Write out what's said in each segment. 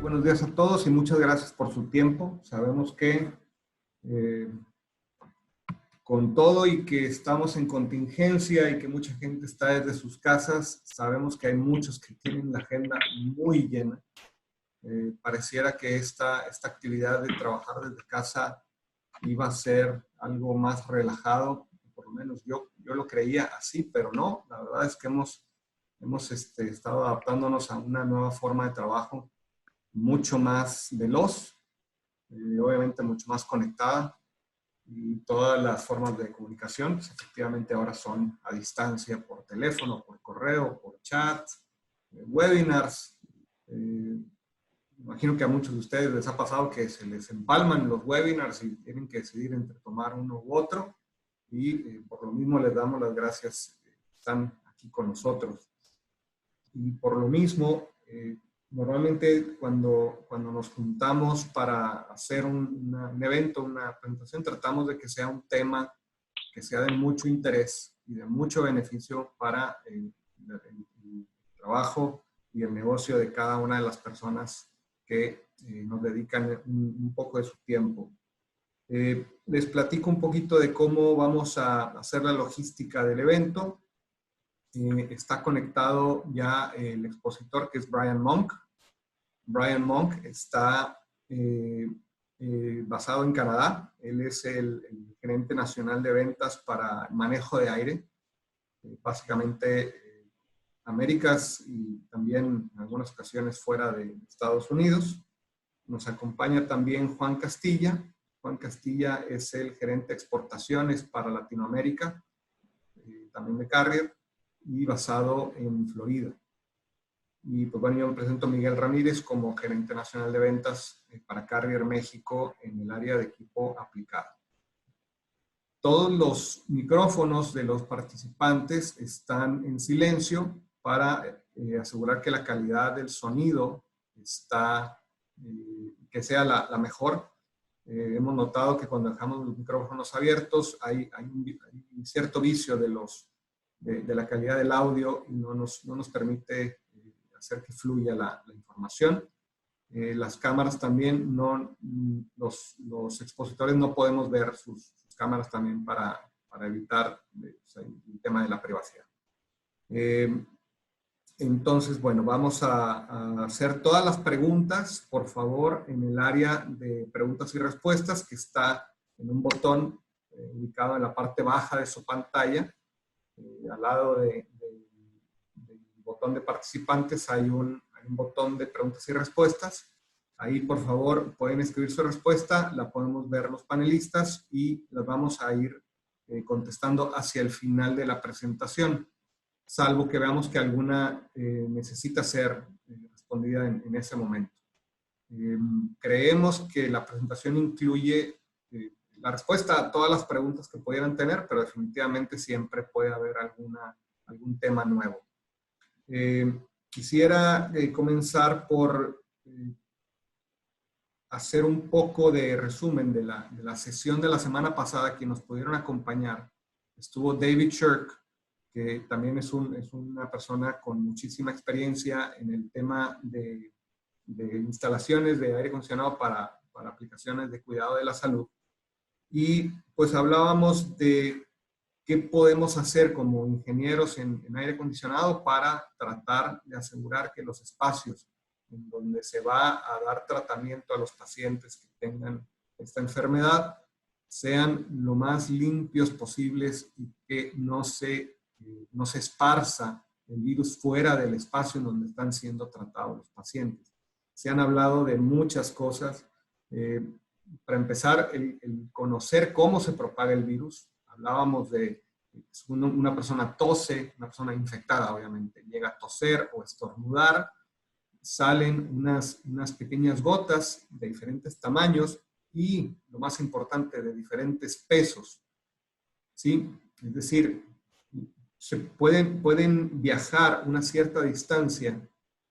Buenos días a todos y muchas gracias por su tiempo. Sabemos que con todo y que estamos en contingencia y que mucha gente está desde sus casas, sabemos que hay muchos que tienen la agenda muy llena. Pareciera que esta actividad de trabajar desde casa iba a ser algo más relajado, por lo menos yo lo creía así, pero no. La verdad es que hemos estado adaptándonos a una nueva forma de trabajo mucho más veloz, obviamente mucho más conectada, y todas las formas de comunicación pues, efectivamente ahora son a distancia, por teléfono, por correo, por chat, webinars. Imagino que a muchos de ustedes les ha pasado que se les empalman los webinars y tienen que decidir entre tomar uno u otro, y por lo mismo les damos las gracias que están aquí con nosotros. Y por lo mismo, normalmente cuando nos juntamos para hacer un evento, una presentación, tratamos de que sea un tema que sea de mucho interés y de mucho beneficio para el trabajo y el negocio de cada una de las personas que nos dedican un poco de su tiempo. Les platico un poquito de cómo vamos a hacer la logística del evento. Está conectado ya el expositor, que es Brian Monk. Brian Monk está basado en Canadá. Él es el gerente nacional de ventas para manejo de aire. Básicamente Américas y también en algunas ocasiones fuera de Estados Unidos. Nos acompaña también Juan Castilla. Juan Castilla es el gerente de exportaciones para Latinoamérica, también de Carrier, y basado en Florida. Y pues bueno, yo me presento Miguel Ramírez como gerente nacional de ventas para Carrier México en el área de equipo aplicado. Todos los micrófonos de los participantes están en silencio para asegurar que la calidad del sonido está, que sea la mejor. Hemos notado que cuando dejamos los micrófonos abiertos hay un cierto vicio de la calidad del audio y no nos permite hacer que fluya la información. Las cámaras también, los expositores no podemos ver sus cámaras también para evitar el tema de la privacidad. Entonces, bueno, vamos a hacer todas las preguntas, por favor, en el área de preguntas y respuestas, que está en un botón ubicado en la parte baja de su pantalla. Al lado del botón de participantes hay un botón de preguntas y respuestas. Ahí, por favor, pueden escribir su respuesta, la podemos ver los panelistas y las vamos a ir contestando hacia el final de la presentación, salvo que veamos que alguna necesita ser respondida en ese momento. Creemos que la presentación incluye la respuesta a todas las preguntas que pudieran tener, pero definitivamente siempre puede haber algún tema nuevo. Quisiera comenzar por hacer un poco de resumen de la sesión de la semana pasada. Que nos pudieron acompañar estuvo David Shirk, que también es una persona con muchísima experiencia en el tema de instalaciones de aire acondicionado para aplicaciones de cuidado de la salud. Y pues hablábamos de qué podemos hacer como ingenieros en aire acondicionado para tratar de asegurar que los espacios en donde se va a dar tratamiento a los pacientes que tengan esta enfermedad sean lo más limpios posibles y que no se esparza el virus fuera del espacio en donde están siendo tratados los pacientes. Se han hablado de muchas cosas. Para empezar, el conocer cómo se propaga el virus. Hablábamos de una persona tose, una persona infectada obviamente, llega a toser o estornudar, salen unas pequeñas gotas de diferentes tamaños y, lo más importante, de diferentes pesos, ¿sí? Es decir, pueden viajar una cierta distancia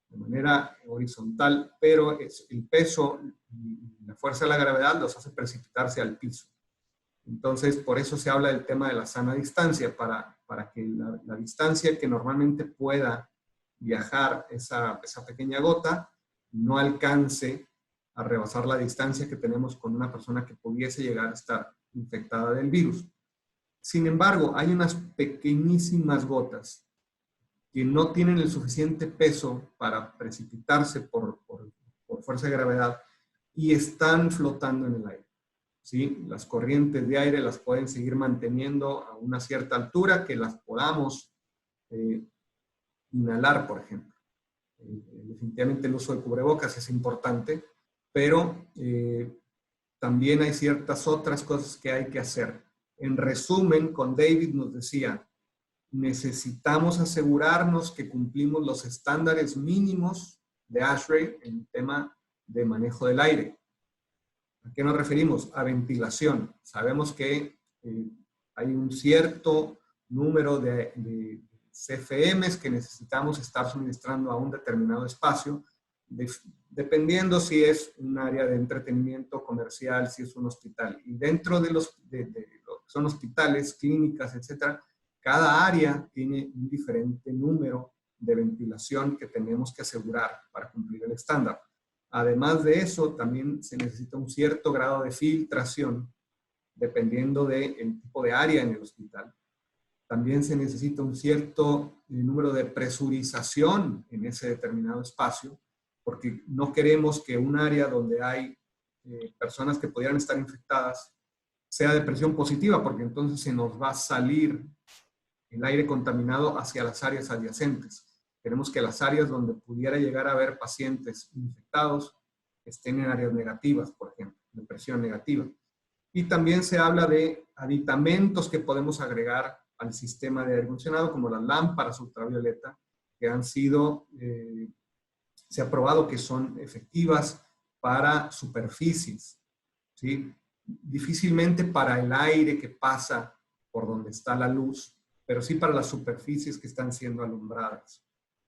de manera horizontal, pero el peso y la fuerza de la gravedad los hace precipitarse al piso. Entonces, por eso se habla del tema de la sana distancia, para que la distancia que normalmente pueda viajar esa pequeña gota no alcance a rebasar la distancia que tenemos con una persona que pudiese llegar a estar infectada del virus. Sin embargo, hay unas pequeñísimas gotas que no tienen el suficiente peso para precipitarse por fuerza de gravedad y están flotando en el aire. ¿Sí? Las corrientes de aire las pueden seguir manteniendo a una cierta altura que las podamos inhalar, por ejemplo. Definitivamente el uso de cubrebocas es importante, pero también hay ciertas otras cosas que hay que hacer. En resumen, con David nos decía, necesitamos asegurarnos que cumplimos los estándares mínimos de ASHRAE en el tema de manejo del aire. ¿A qué nos referimos? A ventilación. Sabemos que hay un cierto número de CFMs que necesitamos estar suministrando a un determinado espacio, dependiendo si es un área de entretenimiento comercial, si es un hospital. Y dentro de lo que son hospitales, clínicas, etcétera, cada área tiene un diferente número de ventilación que tenemos que asegurar para cumplir el estándar. Además de eso, también se necesita un cierto grado de filtración, dependiendo del tipo de área en el hospital. También se necesita un cierto número de presurización en ese determinado espacio, porque no queremos que un área donde hay personas que pudieran estar infectadas sea de presión positiva, porque entonces se nos va a salir el aire contaminado hacia las áreas adyacentes. Queremos que las áreas donde pudiera llegar a haber pacientes infectados estén en áreas negativas, por ejemplo, de presión negativa. Y también se habla de aditamentos que podemos agregar al sistema de aire acondicionado, como las lámparas ultravioleta, que han sido, se ha probado que son efectivas para superficies, ¿sí? Difícilmente para el aire que pasa por donde está la luz, pero sí para las superficies que están siendo alumbradas.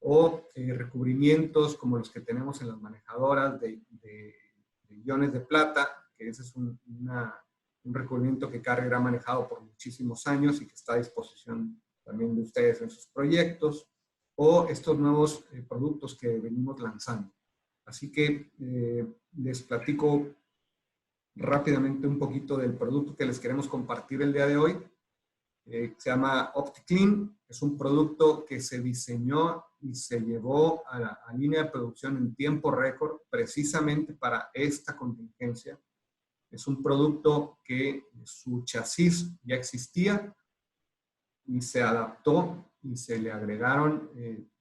O recubrimientos como los que tenemos en las manejadoras de iones de plata, que ese es un recubrimiento que Carrier ha manejado por muchísimos años y que está a disposición también de ustedes en sus proyectos, o estos nuevos productos que venimos lanzando. Así que les platico rápidamente un poquito del producto que les queremos compartir el día de hoy. Se llama OptiClean. Es un producto que se diseñó y se llevó a la línea de producción en tiempo récord precisamente para esta contingencia. Es un producto que su chasis ya existía y se adaptó y se le agregaron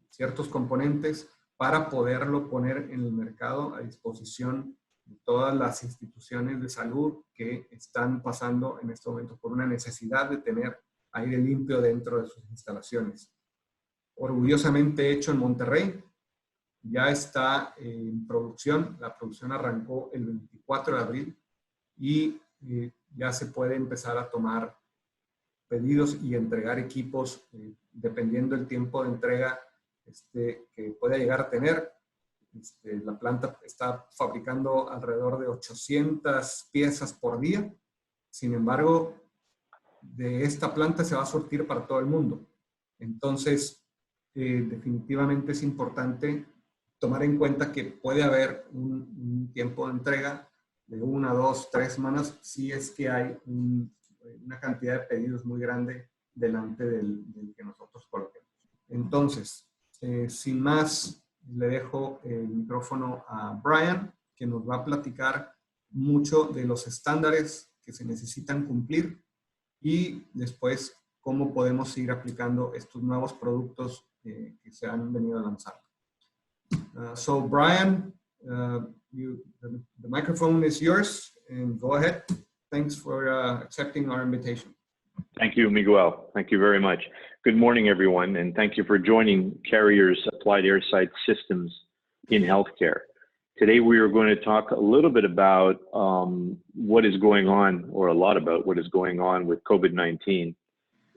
ciertos componentes para poderlo poner en el mercado a disposición de todas las instituciones de salud que están pasando en este momento por una necesidad de tener aire limpio dentro de sus instalaciones. Orgullosamente hecho en Monterrey, ya está en producción. La producción arrancó el 24 de abril y ya se puede empezar a tomar pedidos y entregar equipos dependiendo del tiempo de entrega que pueda llegar a tener. La planta está fabricando alrededor de 800 piezas por día. Sin embargo, de esta planta se va a surtir para todo el mundo. Entonces, definitivamente es importante tomar en cuenta que puede haber un tiempo de entrega de 1, 2, 3 semanas si es que hay una cantidad de pedidos muy grande delante del que nosotros coloquemos. Entonces, sin más, le dejo el micrófono a Brian, que nos va a platicar mucho de los estándares que se necesitan cumplir y después cómo podemos ir aplicando estos nuevos productos que se han venido a lanzar. So Brian, the microphone is yours, and go ahead. Thanks for accepting our invitation. Thank you, Miguel. Thank you very much. Good morning, everyone, and thank you for joining Carrier's Applied Airsight Systems in Healthcare. Today, we are going to talk a little bit about what is going on, or a lot about what is going on with COVID-19,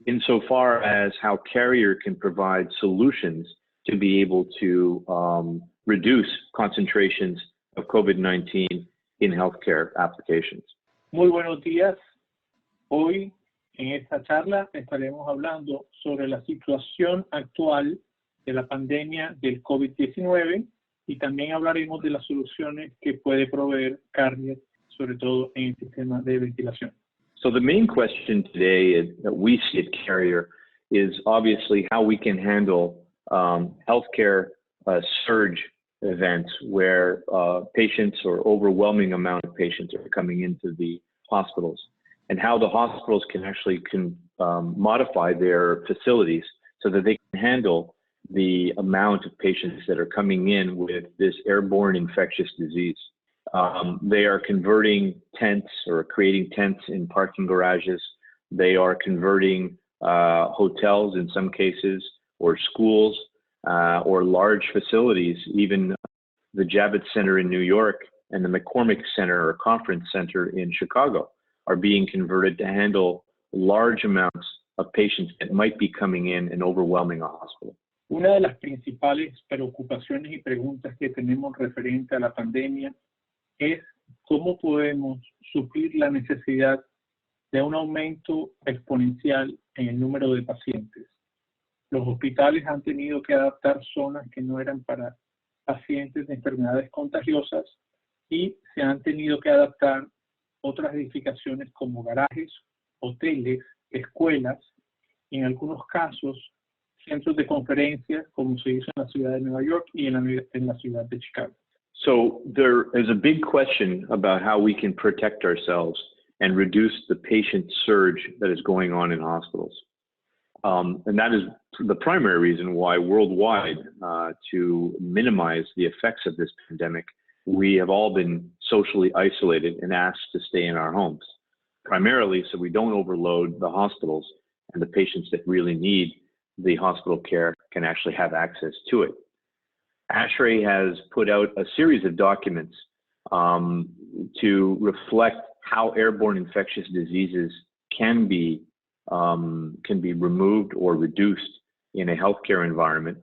insofar as how Carrier can provide solutions to be able to reduce concentrations of COVID-19 in healthcare applications. Muy buenos días. Hoy, en esta charla, estaremos hablando sobre la situación actual de la pandemia del COVID-19 y también hablaremos de las soluciones que puede proveer Carrier, sobre todo en el sistema de ventilación. So the main question today that we see at Carrier is obviously how we can handle healthcare surge events where patients or overwhelming amount of patients are coming into the hospitals, and how the hospitals can actually modify their facilities so that they can handle the amount of patients that are coming in with this airborne infectious disease. They are converting tents or creating tents in parking garages. They are converting hotels in some cases, or schools, or large facilities. Even the Javits Center in New York and the McCormick Center or Conference Center in Chicago are being converted to handle large amounts of patients that might be coming in and overwhelming a hospital. Una de las principales preocupaciones y preguntas que tenemos referente a la pandemia es cómo podemos suplir la necesidad de un aumento exponencial en el número de pacientes. Los hospitales han tenido que adaptar zonas que no eran para pacientes de enfermedades contagiosas y se han tenido que adaptar otras edificaciones como garajes, hoteles, escuelas, y en algunos casos centros de conferencias, como se hizo en la ciudad de Nueva York y en la ciudad de Chicago. So there is a big question about how we can protect ourselves and reduce the patient surge that is going on in hospitals. And that is the primary reason why worldwide, to minimize the effects of this pandemic, we have all been socially isolated and asked to stay in our homes, primarily so we don't overload the hospitals and the patients that really need the hospital care can actually have access to it. ASHRAE has put out a series of documents to reflect how airborne infectious diseases can be removed or reduced in a healthcare environment.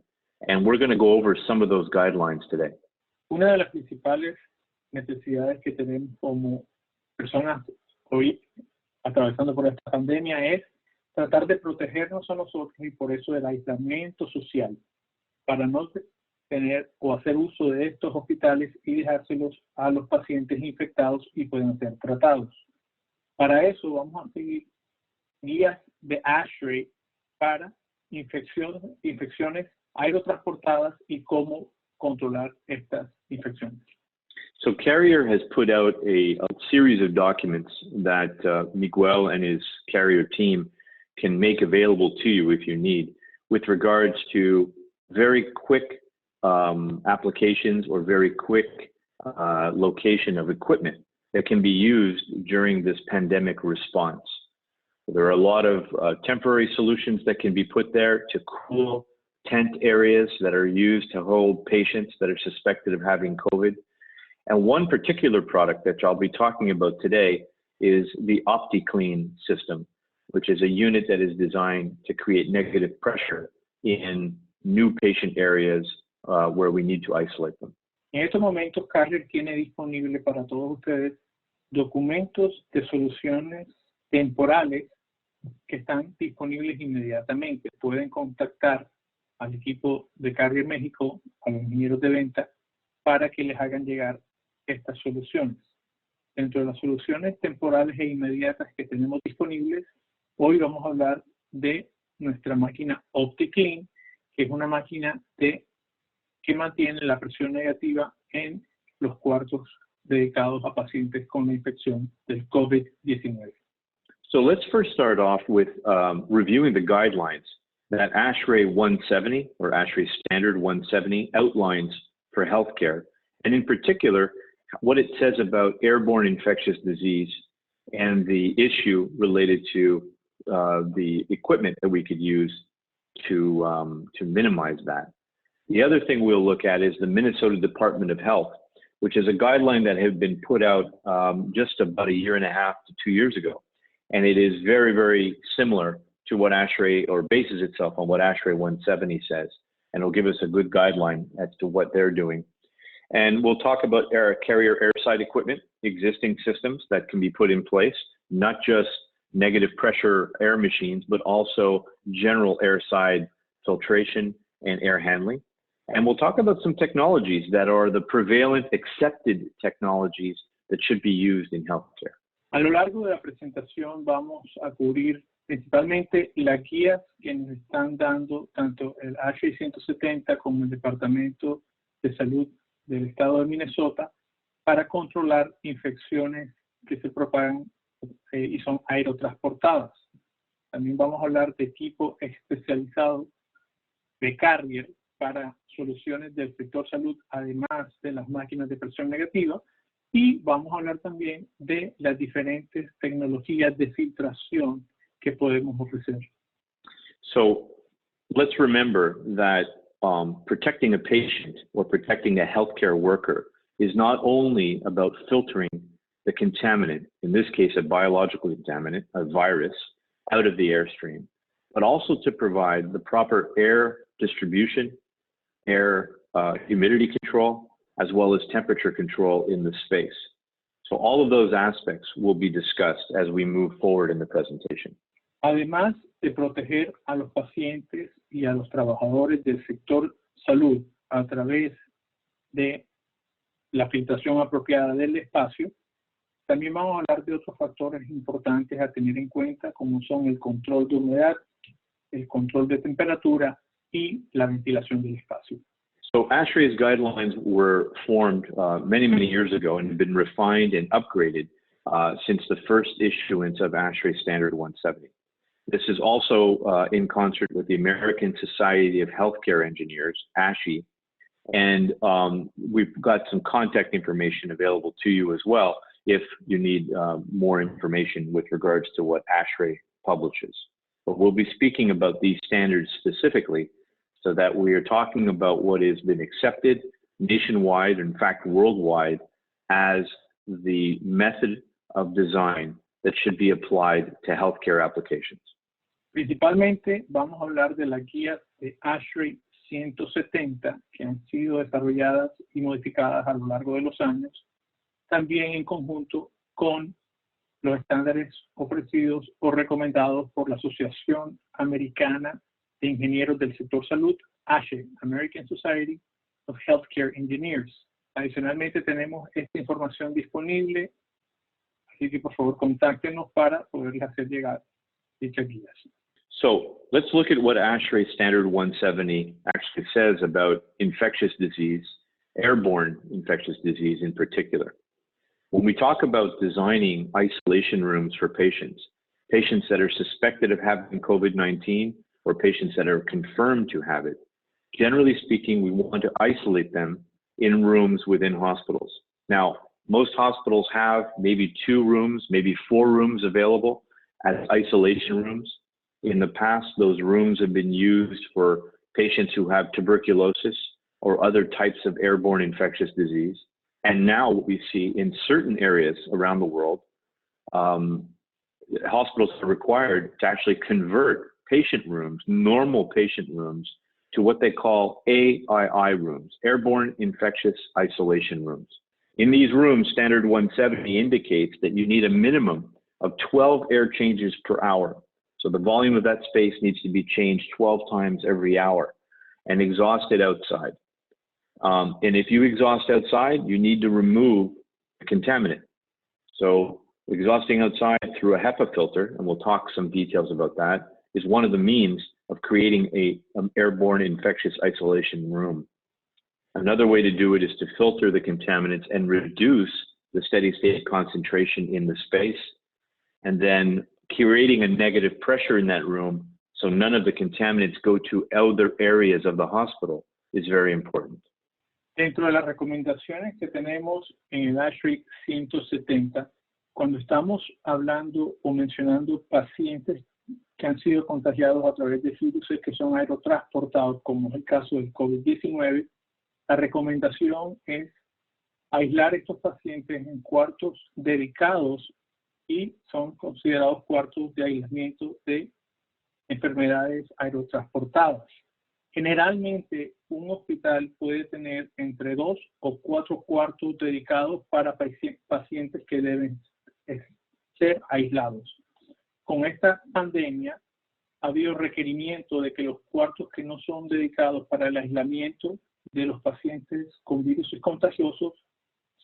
And we're going to go over some of those guidelines today. Una de las principales necesidades que tenemos como personas hoy atravesando por esta pandemia es tratar de protegernos a nosotros, y por eso el aislamiento social, para no tener o hacer uso de estos hospitales y dejárselos a los pacientes infectados y pueden ser tratados. Para eso vamos a seguir guías de ASHRAE para infecciones aerotransportadas y cómo controlar estas infecciones. So Carrier has put out a series of documents that Miguel and his Carrier team can make available to you if you need, with regards to very quick applications or very quick location of equipment that can be used during this pandemic response. There are a lot of temporary solutions that can be put there to cool tent areas that are used to hold patients that are suspected of having COVID. And one particular product that I'll be talking about today is the OptiClean system, which is a unit that is designed to create negative pressure in new patient areas where we need to isolate them. En estos momentos, Carrier tiene disponible para todos ustedes documentos de soluciones temporales que están disponibles inmediatamente. Pueden contactar al equipo de Carrier México, a los ingenieros de venta, para que les hagan llegar estas soluciones. Dentro de las soluciones temporales e inmediatas que tenemos disponibles, hoy vamos a hablar de nuestra máquina OptiClean, que es una máquina que mantiene la presión negativa en los cuartos dedicados a pacientes con la infección del COVID-19. So let's first start off with reviewing the guidelines that ASHRAE 170 or ASHRAE Standard 170 outlines for healthcare, and in particular, what it says about airborne infectious disease and the issue related to the equipment that we could use to minimize that. The other thing we'll look at is the Minnesota Department of Health, which is a guideline that had been put out just about 1.5 years to 2 years ago. And it is very, very similar to what ASHRAE, or bases itself on what ASHRAE 170 says. And it'll give us a good guideline as to what they're doing. And we'll talk about Carrier airside equipment, existing systems that can be put in place, not just negative pressure air machines, but also general airside filtration and air handling. And we'll talk about some technologies that are the prevalent accepted technologies that should be used in healthcare. A lo largo de la presentación vamos a cubrir principalmente las guías que nos están dando tanto el ASHRAE 170 como el Departamento de Salud del Estado de Minnesota para controlar infecciones que se propagan y son aerotransportadas. También vamos a hablar de equipo especializado de carrier para soluciones del sector salud, además de las máquinas de presión negativa. Y vamos a hablar también de las diferentes tecnologías de filtración que podemos ofrecer. So let's remember that protecting a patient or protecting a healthcare worker is not only about filtering the contaminant, in this case a biological contaminant, a virus, out of the airstream, but also to provide the proper air distribution, air humidity control, as well as temperature control in the space. So all of those aspects will be discussed as we move forward in the presentation. Además de proteger a los pacientes y a los trabajadores del sector salud a través de la filtración apropiada del espacio, también vamos a hablar de otros factores importantes a tener en cuenta, como son el control de humedad, el control de temperatura y la ventilación del espacio. So ASHRAE's guidelines were formed many, many years ago and have been refined and upgraded since the first issuance of ASHRAE Standard 170. This is also in concert with the American Society of Healthcare Engineers, ASHE, and we've got some contact information available to you as well if you need more information with regards to what ASHRAE publishes. But we'll be speaking about these standards specifically so that we are talking about what has been accepted nationwide, in fact, worldwide, as the method of design that should be applied to healthcare applications. Principalmente vamos a hablar de las guías de ASHRAE 170 que han sido desarrolladas y modificadas a lo largo de los años, también en conjunto con los estándares ofrecidos o recomendados por la Asociación Americana de Ingenieros del Sector Salud, ASHE, American Society of Healthcare Engineers. Adicionalmente tenemos esta información disponible, así que por favor contáctenos para poderles hacer llegar dichas guías. So let's look at what ASHRAE Standard 170 actually says about infectious disease, airborne infectious disease in particular. When we talk about designing isolation rooms for patients that are suspected of having COVID-19 or patients that are confirmed to have it, generally speaking, we want to isolate them in rooms within hospitals. Now, most hospitals have maybe 2 rooms, maybe 4 rooms available as isolation rooms. In the past, those rooms have been used for patients who have tuberculosis or other types of airborne infectious disease. And now what we see in certain areas around the world, hospitals are required to actually convert patient rooms, normal patient rooms, to what they call AII rooms, airborne infectious isolation rooms. In these rooms, Standard 170 indicates that you need a minimum of 12 air changes per hour. So the volume of that space needs to be changed 12 times every hour and exhausted outside. And if you exhaust outside, you need to remove the contaminant. So exhausting outside through a HEPA filter, and we'll talk some details about that, is one of the means of creating an airborne infectious isolation room. Another way to do it is to filter the contaminants and reduce the steady state concentration in the space, and then creating a negative pressure in that room so none of the contaminants go to other areas of the hospital is very important. Dentro de las recomendaciones que tenemos en el ASHRAE 170, cuando estamos hablando o mencionando pacientes que han sido contagiados a través de virus que son aerotransportados, como es el caso del COVID-19, la recomendación es aislar estos pacientes en cuartos dedicados y son considerados cuartos de aislamiento de enfermedades aerotransportadas. Generalmente, un hospital puede tener entre 2 o 4 cuartos dedicados para pacientes que deben ser aislados. Con esta pandemia, ha habido requerimiento de que los cuartos que no son dedicados para el aislamiento de los pacientes con virus contagiosos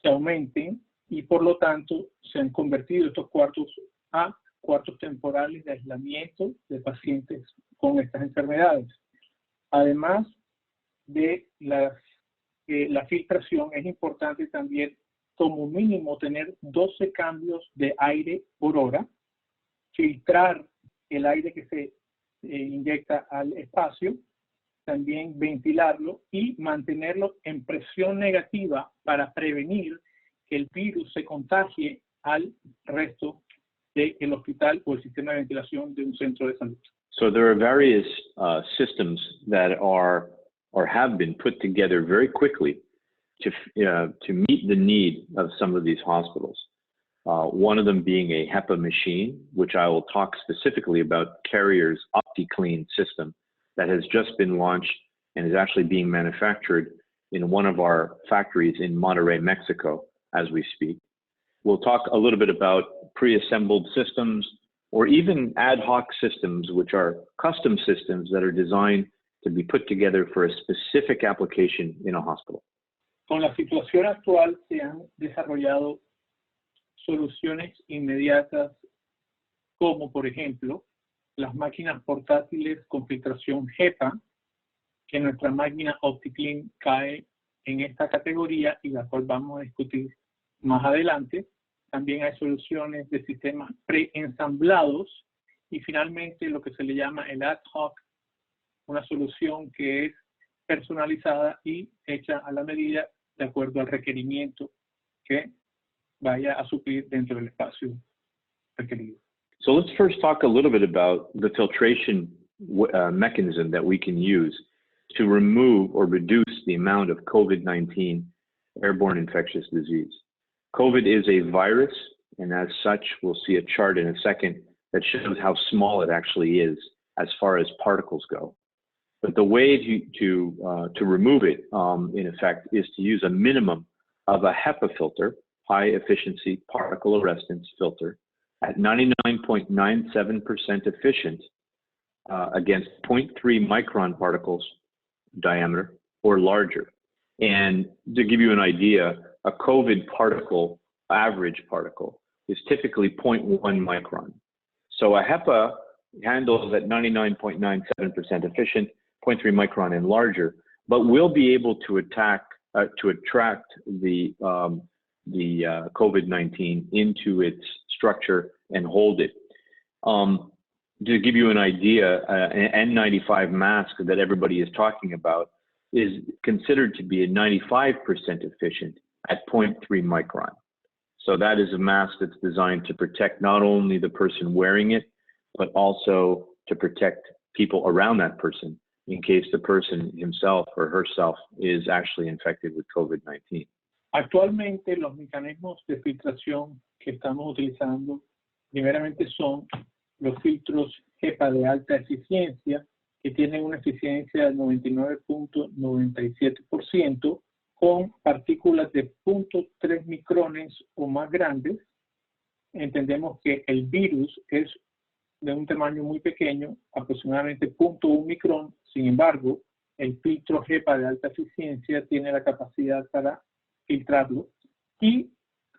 se aumenten y por lo tanto se han convertido estos cuartos a cuartos temporales de aislamiento de pacientes con estas enfermedades. Además de la filtración, es importante también como mínimo tener 12 cambios de aire por hora, filtrar el aire que se inyecta al espacio, también ventilarlo y mantenerlo en presión negativa para prevenir que el virus se contagie al resto del hospital o el sistema de ventilación de un centro de salud. So there are various systems that are or have been put together very quickly to meet the need of some of these hospitals. One of them being a HEPA machine, which I will talk specifically about Carrier's OptiClean system that has just been launched and is actually being manufactured in one of our factories in Monterrey, Mexico, as we speak. We'll talk a little bit about pre-assembled systems or even ad hoc systems, which are custom systems that are designed to be put together for a specific application in a hospital. Con la situación actual se han desarrollado soluciones inmediatas como, por ejemplo, las máquinas portátiles con filtración HEPA, que nuestra máquina OptiClean cae en esta categoría y la cual vamos a discutir más adelante. También hay soluciones de sistemas preensamblados y finalmente lo que se le llama el ad hoc, una solución que es personalizada y hecha a la medida de acuerdo al requerimiento que vaya a suplir dentro del espacio requerido. So let's first talk a little bit about the filtration mechanism that we can use to remove or reduce the amount of COVID-19 airborne infectious disease. COVID is a virus, and as such, we'll see a chart in a second that shows how small it actually is as far as particles go. But the way to remove it, in effect, is to use a minimum of a HEPA filter, high efficiency particle arrestance filter, at 99.97% efficient against 0.3 micron particles diameter or larger. And to give you an idea, a COVID particle, average particle, is typically 0.1 micron. So a HEPA handles at 99.97% efficient, 0.3 micron and larger, but will be able to attract the COVID-19 into its structure and hold it. To give you an idea, an N95 mask that everybody is talking about is considered to be a 95% efficient at 0.3 micron. So that is a mask that's designed to protect not only the person wearing it, but also to protect people around that person in case the person himself or herself is actually infected with COVID-19. Actualmente los mecanismos de filtración que estamos utilizando primeramente son los filtros HEPA de alta eficiencia que tienen una eficiencia del 99.97% con partículas de 0.3 micrones o más grandes. Entendemos que el virus es de un tamaño muy pequeño, aproximadamente 0.1 micrón. Sin embargo, el filtro HEPA de alta eficiencia tiene la capacidad para filtrarlo. Y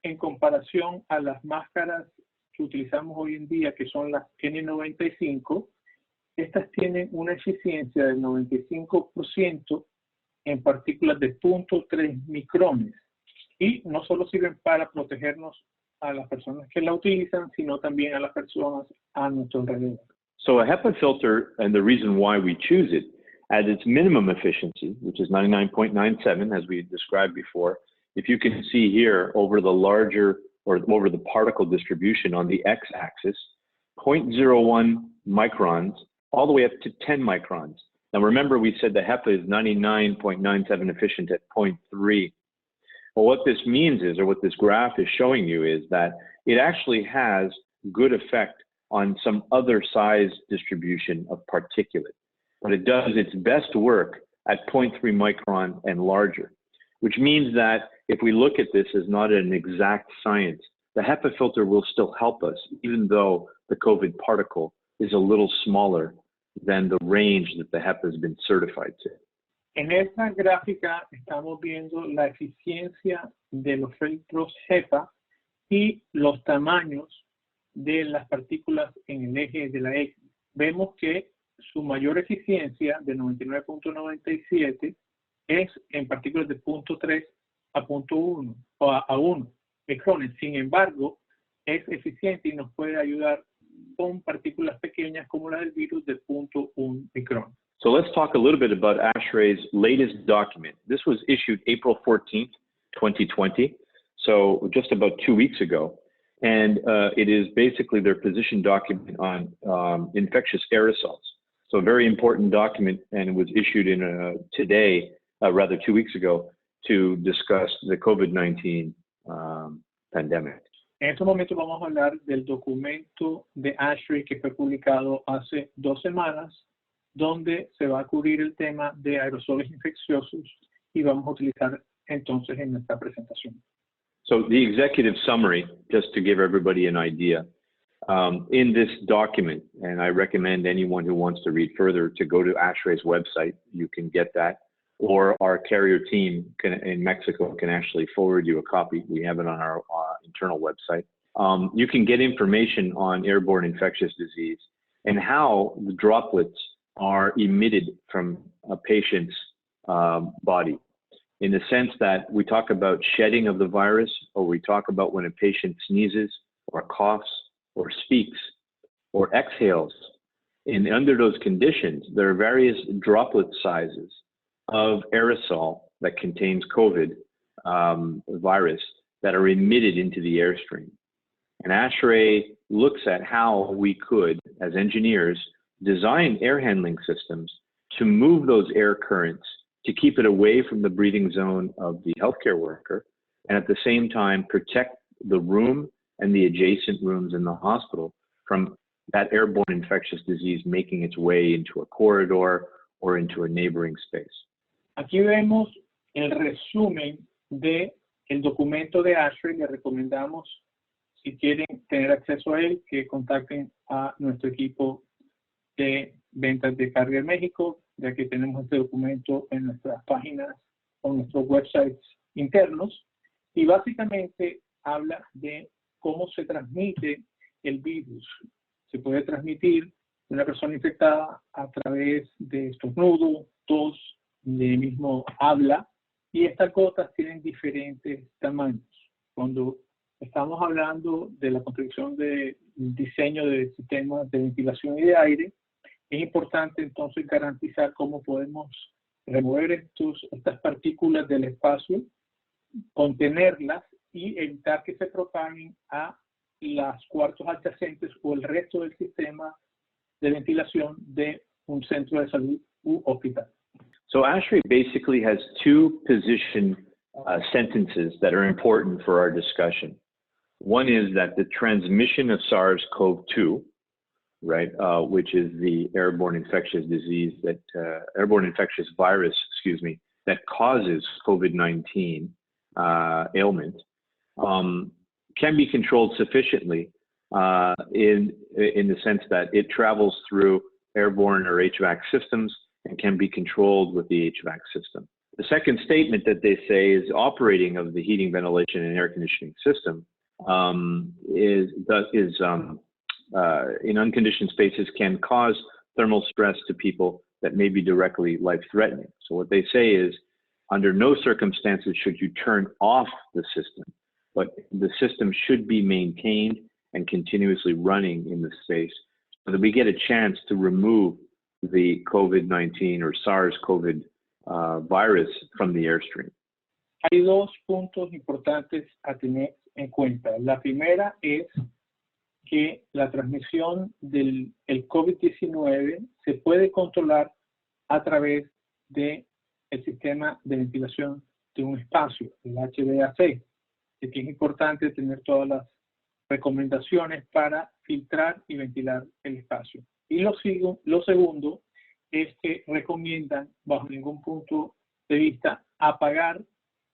en comparación a las máscaras que utilizamos hoy en día, que son las N95, estas tienen una eficiencia del 95% en partículas de 0.3 micrones. Y no solo sirven para protegernos a las personas que la utilizan, sino también a las personas a nuestro alrededor. So a HEPA filter, and the reason why we choose it, at its minimum efficiency, which is 99.97, as we described before, if you can see here over the larger or over the particle distribution on the x-axis, 0.01 microns all the way up to 10 microns. Now remember, we said the HEPA is 99.97 efficient at 0.3. Well, what this means is, or what this graph is showing you, is that it actually has good effect on some other size distribution of particulate, but it does its best work at 0.3 micron and larger, which means that if we look at this as not an exact science, the HEPA filter will still help us, even though the COVID particle is a little smaller than the range that the HEPA has been certified to. En esta gráfica estamos viendo la eficiencia de los filtros HEPA y los tamaños de las partículas en el eje de la X. Vemos que su mayor eficiencia de 99.97 es en partículas de 0.3 a 0.1 o a 1 micrones. Sin embargo, es eficiente y nos puede ayudar con partículas pequeñas como la del virus de 0.1 micrón. So let's talk a little bit about ASHRAE's latest document. This was issued April 14th, 2020, so just about 2 weeks ago. And it is basically their position document on infectious aerosols. So a very important document, and it was issued in today, rather 2 weeks ago, to discuss the COVID-19 pandemic. En este momento vamos a hablar del documento de ASHRAE que fue publicado hace 2 semanas, donde se va a cubrir el tema de aerosoles infecciosos y vamos a utilizar entonces en nuestra presentación. So the executive summary, just to give everybody an idea, in this document, and I recommend anyone who wants to read further to go to ASHRAE's website, you can get that, or our carrier team in Mexico can actually forward you a copy. We have it on our internal website. You can get information on airborne infectious disease and how the droplets are emitted from a patient's body, in the sense that we talk about shedding of the virus, or we talk about when a patient sneezes or coughs or speaks or exhales. And under those conditions, there are various droplet sizes of aerosol that contains COVID virus that are emitted into the airstream. And ASHRAE looks at how we could, as engineers, design air handling systems to move those air currents to keep it away from the breathing zone of the healthcare worker, and at the same time protect the room and the adjacent rooms in the hospital from that airborne infectious disease making its way into a corridor or into a neighboring space. Aquí vemos el resumen de el documento de ASHRAE. Le recomendamos, si quieren tener acceso a él, que contacten a nuestro equipo de ventas de Carrier México, ya que tenemos este documento en nuestras páginas o nuestros websites internos, y básicamente habla de cómo se transmite el virus. Se puede transmitir de una persona infectada a través de estornudo, tos, de mismo habla, y estas gotas tienen diferentes tamaños. Cuando estamos hablando de la construcción del diseño de sistemas de ventilación y de aire, es importante entonces garantizar cómo podemos remover estas partículas del espacio, contenerlas y evitar que se propaguen a los cuartos adyacentes o el resto del sistema de ventilación de un centro de salud u hospital. So ASHRAE basically has 2 position sentences that are important for our discussion. One is that the transmission of SARS-CoV-2, right, which is the airborne infectious disease that, airborne infectious virus, excuse me, that causes COVID-19 ailment, can be controlled sufficiently in the sense that it travels through airborne or HVAC systems and can be controlled with the HVAC system. The second statement that they say is operating of the heating, ventilation, and air conditioning system in unconditioned spaces can cause thermal stress to people that may be directly life-threatening. So what they say is, under no circumstances should you turn off the system, but the system should be maintained and continuously running in the space so that we get a chance to remove the COVID-19 or SARS-CoV virus from the airstream. Hay 2 puntos importantes a tener en cuenta. La primera es que la transmisión del COVID-19 se puede controlar a través del sistema de ventilación de un espacio, el HVAC. Es que es importante tener todas las recomendaciones para filtrar y ventilar el espacio. Y lo segundo es que recomiendan, bajo ningún punto de vista, apagar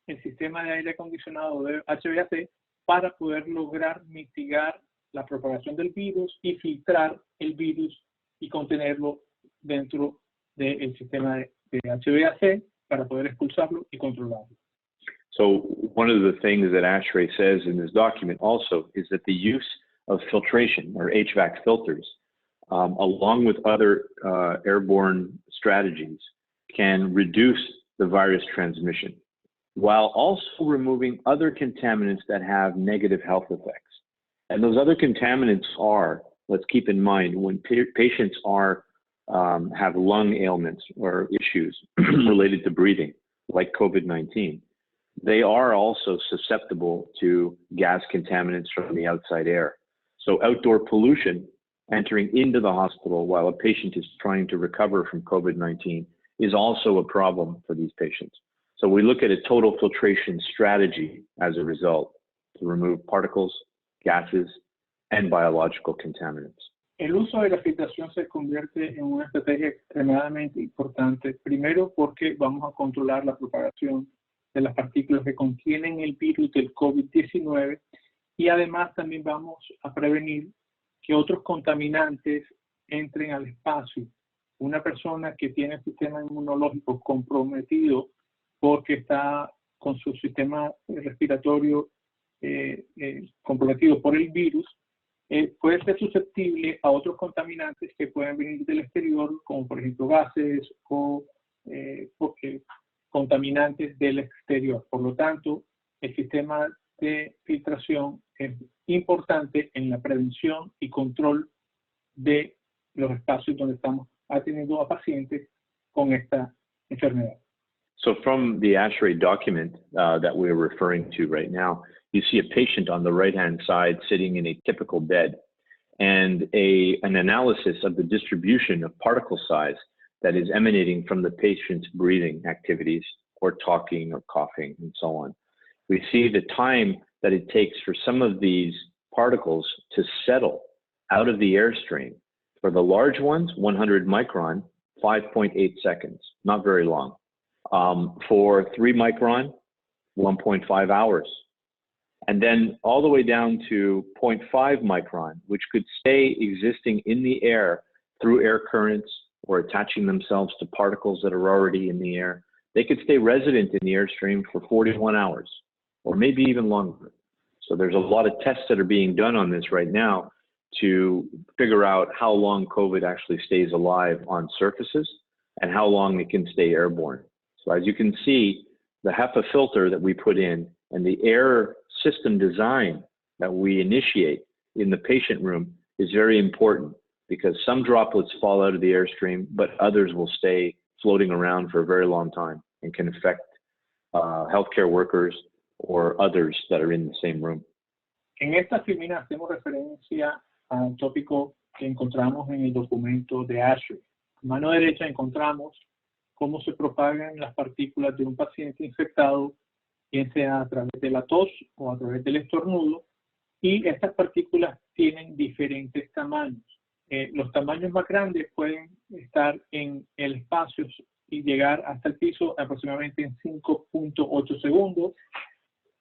el sistema de aire acondicionado de HVAC para poder lograr mitigar la propagación del virus y filtrar el virus y contenerlo dentro del sistema de HVAC para poder expulsarlo y controlarlo. So one of the things that ASHRAE says in this document also is that the use of filtration or HVAC filters, along with other airborne strategies, can reduce the virus transmission while also removing other contaminants that have negative health effects. And those other contaminants are, let's keep in mind, when patients have lung ailments or issues related to breathing, like COVID-19, they are also susceptible to gas contaminants from the outside air. So outdoor pollution entering into the hospital while a patient is trying to recover from COVID-19 is also a problem for these patients. So we look at a total filtration strategy as a result to remove particles, gases, and biological contaminants. El uso de la filtración se convierte en una estrategia extremadamente importante, primero porque vamos a controlar la propagación de las partículas que contienen el virus del COVID-19 y además también vamos a prevenir que otros contaminantes entren al espacio. Una persona que tiene el sistema inmunológico comprometido porque está con su sistema respiratorio comprometido por el virus, puede ser susceptible a otros contaminantes que pueden venir del exterior, como por ejemplo gases o contaminantes del exterior. Por lo tanto, el sistema de filtración es importante en la prevención y control de los espacios donde estamos atendiendo a pacientes con esta enfermedad. So from the ASHRAE document that we're referring to right now, you see a patient on the right-hand side sitting in a typical bed and an analysis of the distribution of particle size that is emanating from the patient's breathing activities or talking or coughing and so on. We see the time that it takes for some of these particles to settle out of the airstream. For the large ones, 100 micron, 5.8 seconds, not very long. For 3 micron, 1.5 hours. And then all the way down to 0.5 micron, which could stay existing in the air through air currents or attaching themselves to particles that are already in the air. They could stay resident in the airstream for 41 hours or maybe even longer. So there's a lot of tests that are being done on this right now to figure out how long COVID actually stays alive on surfaces and how long it can stay airborne. So as you can see, the HEPA filter that we put in and the air system design that we initiate in the patient room is very important because some droplets fall out of the airstream, but others will stay floating around for a very long time and can affect healthcare workers or others that are in the same room. En esta filmina hacemos referencia al tópico que encontramos en el documento de ASHRAE. A mano derecha encontramos cómo se propagan las partículas de un paciente infectado, bien sea a través de la tos o a través del estornudo, y estas partículas tienen diferentes tamaños. Los tamaños más grandes pueden estar en el espacio y llegar hasta el piso aproximadamente en 5.8 segundos.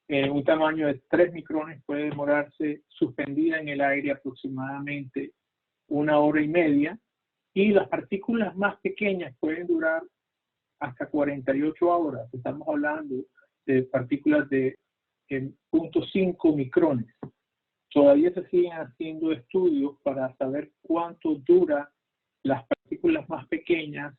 Un tamaño de 3 micrones puede demorarse suspendida en el aire aproximadamente 1 hora y media, y las partículas más pequeñas pueden durar hasta 48 horas. Estamos hablando de partículas de 0.5 micrones. Todavía se siguen haciendo estudios para saber cuánto dura las partículas más pequeñas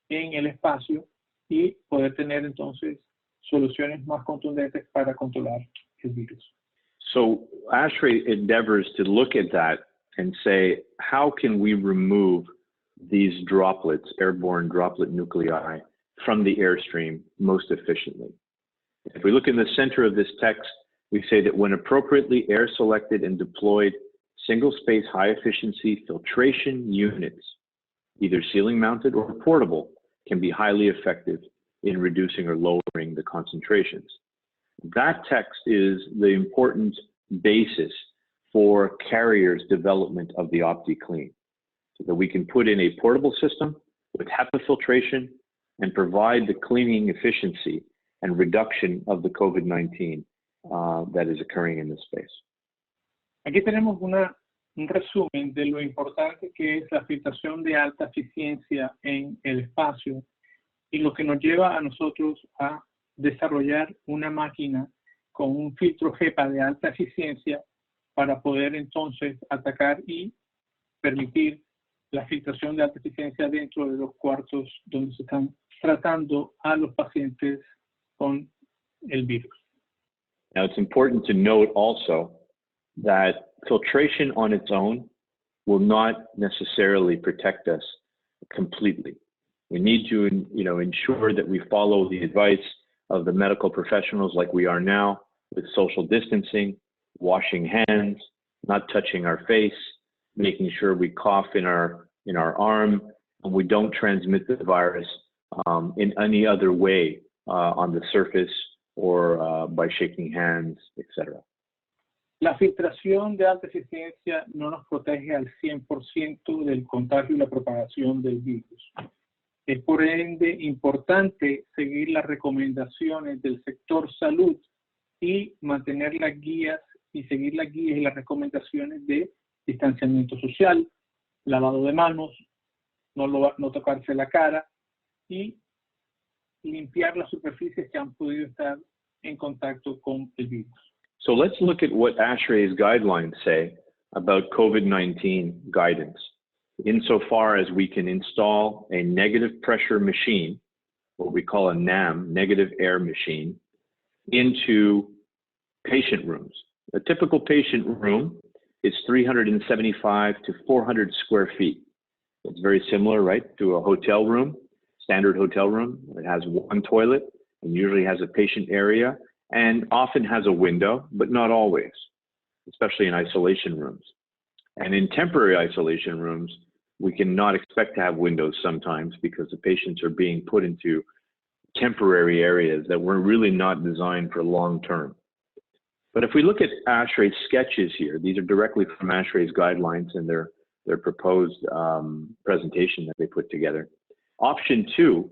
en el espacio y poder tener entonces soluciones más contundentes para controlar el virus. So ASHRAE endeavors to look at that and say, how can we remove these droplets, airborne droplet nuclei, from the airstream most efficiently? If we look in the center of this text, we say that when appropriately air selected and deployed, single-space high-efficiency filtration units, either ceiling-mounted or portable, can be highly effective in reducing or lowering the concentrations. That text is the important basis for Carrier's development of the OptiClean, so that we can put in a portable system with HEPA filtration and provide the cleaning efficiency and reduction of the COVID-19 that is occurring in this space. Aquí tenemos un resumen de lo importante que es la filtración de alta eficiencia en el espacio y lo que nos lleva a nosotros a desarrollar una máquina con un filtro HEPA de alta eficiencia para poder entonces atacar y permitir la filtración de alta eficiencia dentro de los cuartos donde se están tratando a los pacientes con el virus. Now, it's important to note also that filtration on its own will not necessarily protect us completely. We need to, ensure that we follow the advice of the medical professionals like we are now, with social distancing, washing hands, not touching our face, making sure we cough in our arm, and we don't transmit the virus in any other way on the surface or by shaking hands, etc. La filtración de alta eficiencia no nos protege al 100% del contagio y la propagación del virus. Es por ende importante seguir las recomendaciones del sector salud y mantener las guías y seguir las guías y las recomendaciones de distanciamiento social, lavado de manos, no tocarse la cara y limpiar las superficies que han podido estar en contacto con el virus. So let's look at what ASHRAE's guidelines say about COVID-19 guidance, insofar as we can install a negative pressure machine, what we call a NAM, negative air machine, into patient rooms. A typical patient room is 375 to 400 square feet. It's very similar, right, to a hotel room, standard hotel room. It has one toilet and usually has a patient area and often has a window, but not always, especially in isolation rooms. And in temporary isolation rooms, we cannot expect to have windows sometimes because the patients are being put into temporary areas that were really not designed for long term. But if we look at ASHRAE's sketches here, these are directly from ASHRAE's guidelines and their proposed presentation that they put together. Option 2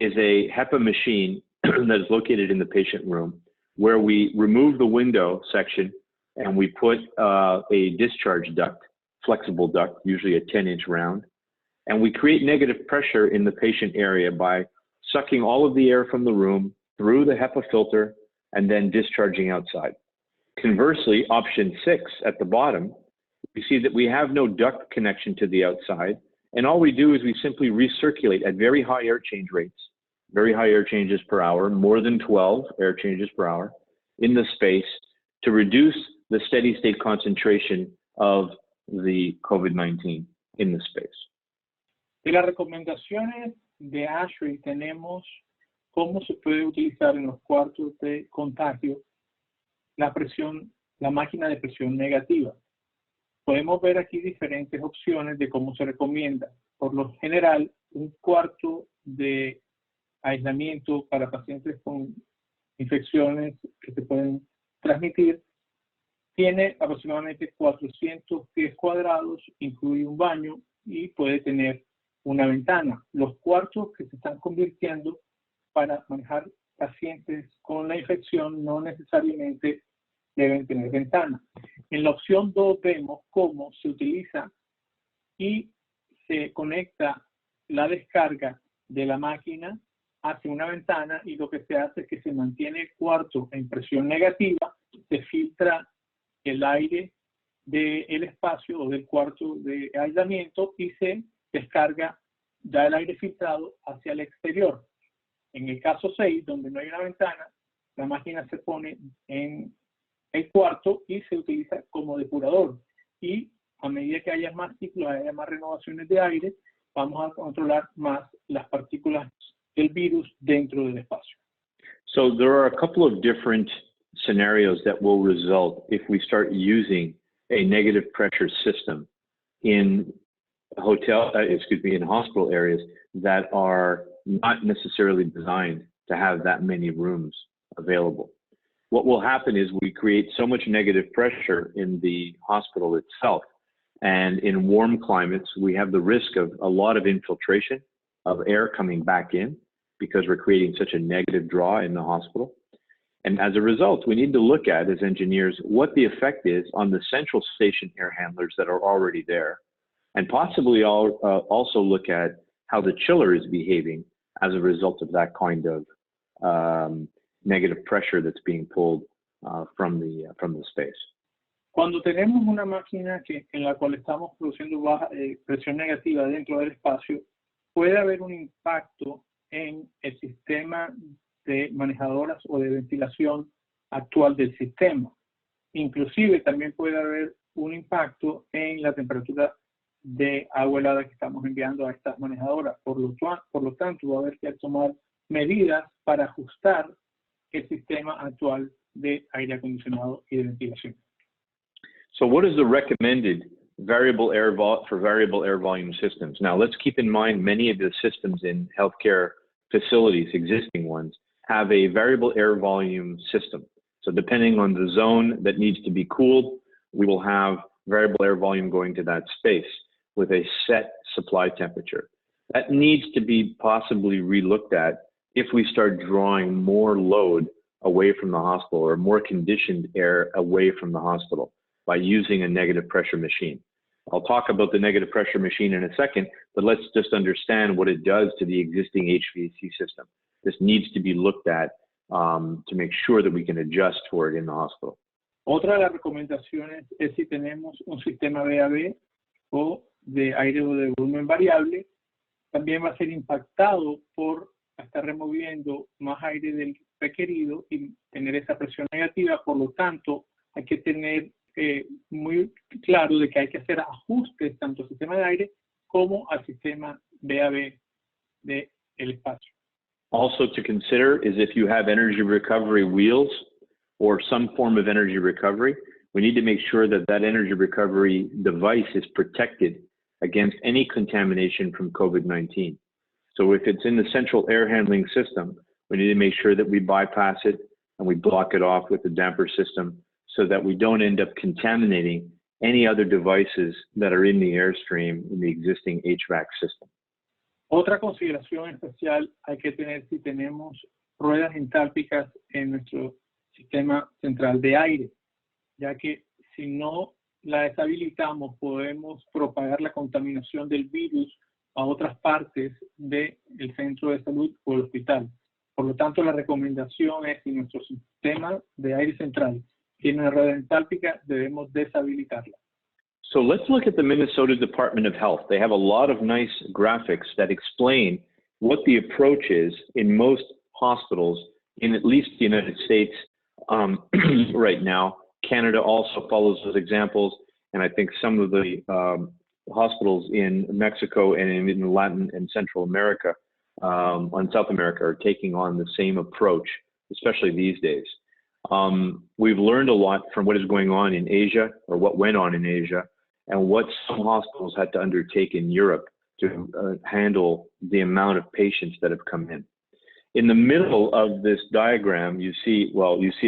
is a HEPA machine that is located in the patient room where we remove the window section and we put a discharge duct, flexible duct, usually a 10-inch round, and we create negative pressure in the patient area by sucking all of the air from the room through the HEPA filter and then discharging outside. Conversely, option 6 at the bottom, we see that we have no duct connection to the outside, and all we do is we simply recirculate at very high air change rates, very high air changes per hour, more than 12 air changes per hour in the space to reduce the steady state concentration of the COVID-19 in the space. De las recomendaciones de ASHRAE tenemos cómo se puede utilizar en los cuartos de contagio la máquina de presión negativa. Podemos ver aquí diferentes opciones de cómo se recomienda. Por lo general, un cuarto de aislamiento para pacientes con infecciones que se pueden transmitir tiene aproximadamente 400 pies cuadrados, incluye un baño y puede tener una ventana. Los cuartos que se están convirtiendo para manejar pacientes con la infección no necesariamente deben tener ventana. En la opción 2 vemos cómo se utiliza y se conecta la descarga de la máquina hacia una ventana y lo que se hace es que se mantiene el cuarto en presión negativa, se filtra el aire del espacio o del cuarto de aislamiento y se descarga ya el aire filtrado hacia el exterior. En el caso 6, donde no hay una ventana, la máquina se pone en el cuarto y se utiliza como depurador. Y a medida que haya más ciclos, haya más renovaciones de aire, vamos a controlar más las partículas del virus dentro del espacio. So there are a couple of different scenarios that will result if we start using a negative pressure system in in hospital areas that are not necessarily designed to have that many rooms available. What will happen is we create so much negative pressure in the hospital itself, and in warm climates, we have the risk of a lot of infiltration of air coming back in because we're creating such a negative draw in the hospital. And as a result, we need to look at, as engineers, what the effect is on the central station air handlers that are already there, and possibly also look at how the chiller is behaving as a result of that kind of negative pressure that's being pulled from the space. Cuando tenemos una máquina en la cual estamos produciendo baja presión negativa dentro del espacio, puede haber un impacto en el sistema de manejadoras o de ventilación actual del sistema. Inclusive también puede haber un impacto en la temperatura de agua helada que estamos enviando a estas manejadoras. Por lo tanto, va a haber que tomar medidas para ajustar el sistema actual de aire acondicionado y de ventilación. So what is the recommended variable air volume systems? Now, let's keep in mind many of the systems in healthcare facilities, existing ones, have a variable air volume system. So depending on the zone that needs to be cooled, we will have variable air volume going to that space with a set supply temperature. That needs to be possibly relooked at if we start drawing more load away from the hospital or more conditioned air away from the hospital by using a negative pressure machine. I'll talk about the negative pressure machine in a second, but let's just understand what it does to the existing HVAC system. This needs to be looked at to make sure that we can adjust for it in the hospital. Otra de las recomendaciones es si tenemos un sistema VAB o de aire de volumen variable, también va a ser impactado por estar removiendo más aire del requerido y tener esa presión negativa. Por lo tanto, hay que tener muy claro de que hay que hacer ajustes tanto al sistema de aire como al sistema VAB del espacio. Also to consider is if you have energy recovery wheels or some form of energy recovery, we need to make sure that that energy recovery device is protected against any contamination from COVID-19. So if it's in the central air handling system, we need to make sure that we bypass it and we block it off with the damper system so that we don't end up contaminating any other devices that are in the airstream in the existing HVAC system. Otra consideración especial hay que tener si tenemos ruedas entálpicas en nuestro sistema central de aire, ya que si no la deshabilitamos podemos propagar la contaminación del virus a otras partes del centro de salud o el hospital. Por lo tanto, la recomendación es si nuestro sistema de aire central tiene una rueda entálpica, debemos deshabilitarla. So let's look at the Minnesota Department of Health. They have a lot of nice graphics that explain what the approach is in most hospitals in at least the United States right now. Canada also follows those examples, and I think some of the hospitals in Mexico and in Latin and Central America, and South America are taking on the same approach, especially these days. We've learned a lot from what is going on in Asia, or what went on in Asia, and what some hospitals had to undertake in Europe to handle the amount of patients that have come in. In the middle of this diagram, you see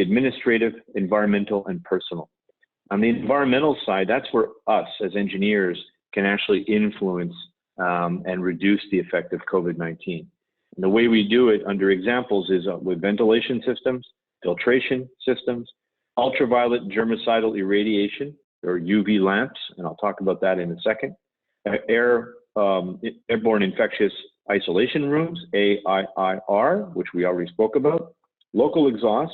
administrative, environmental, and personal. On the environmental side, that's where us as engineers can actually influence and reduce the effect of COVID-19. And the way we do it under examples is with ventilation systems, filtration systems, ultraviolet germicidal irradiation, or UV lamps, and I'll talk about that in a second, airborne infectious isolation rooms, AIIR, which we already spoke about, local exhaust,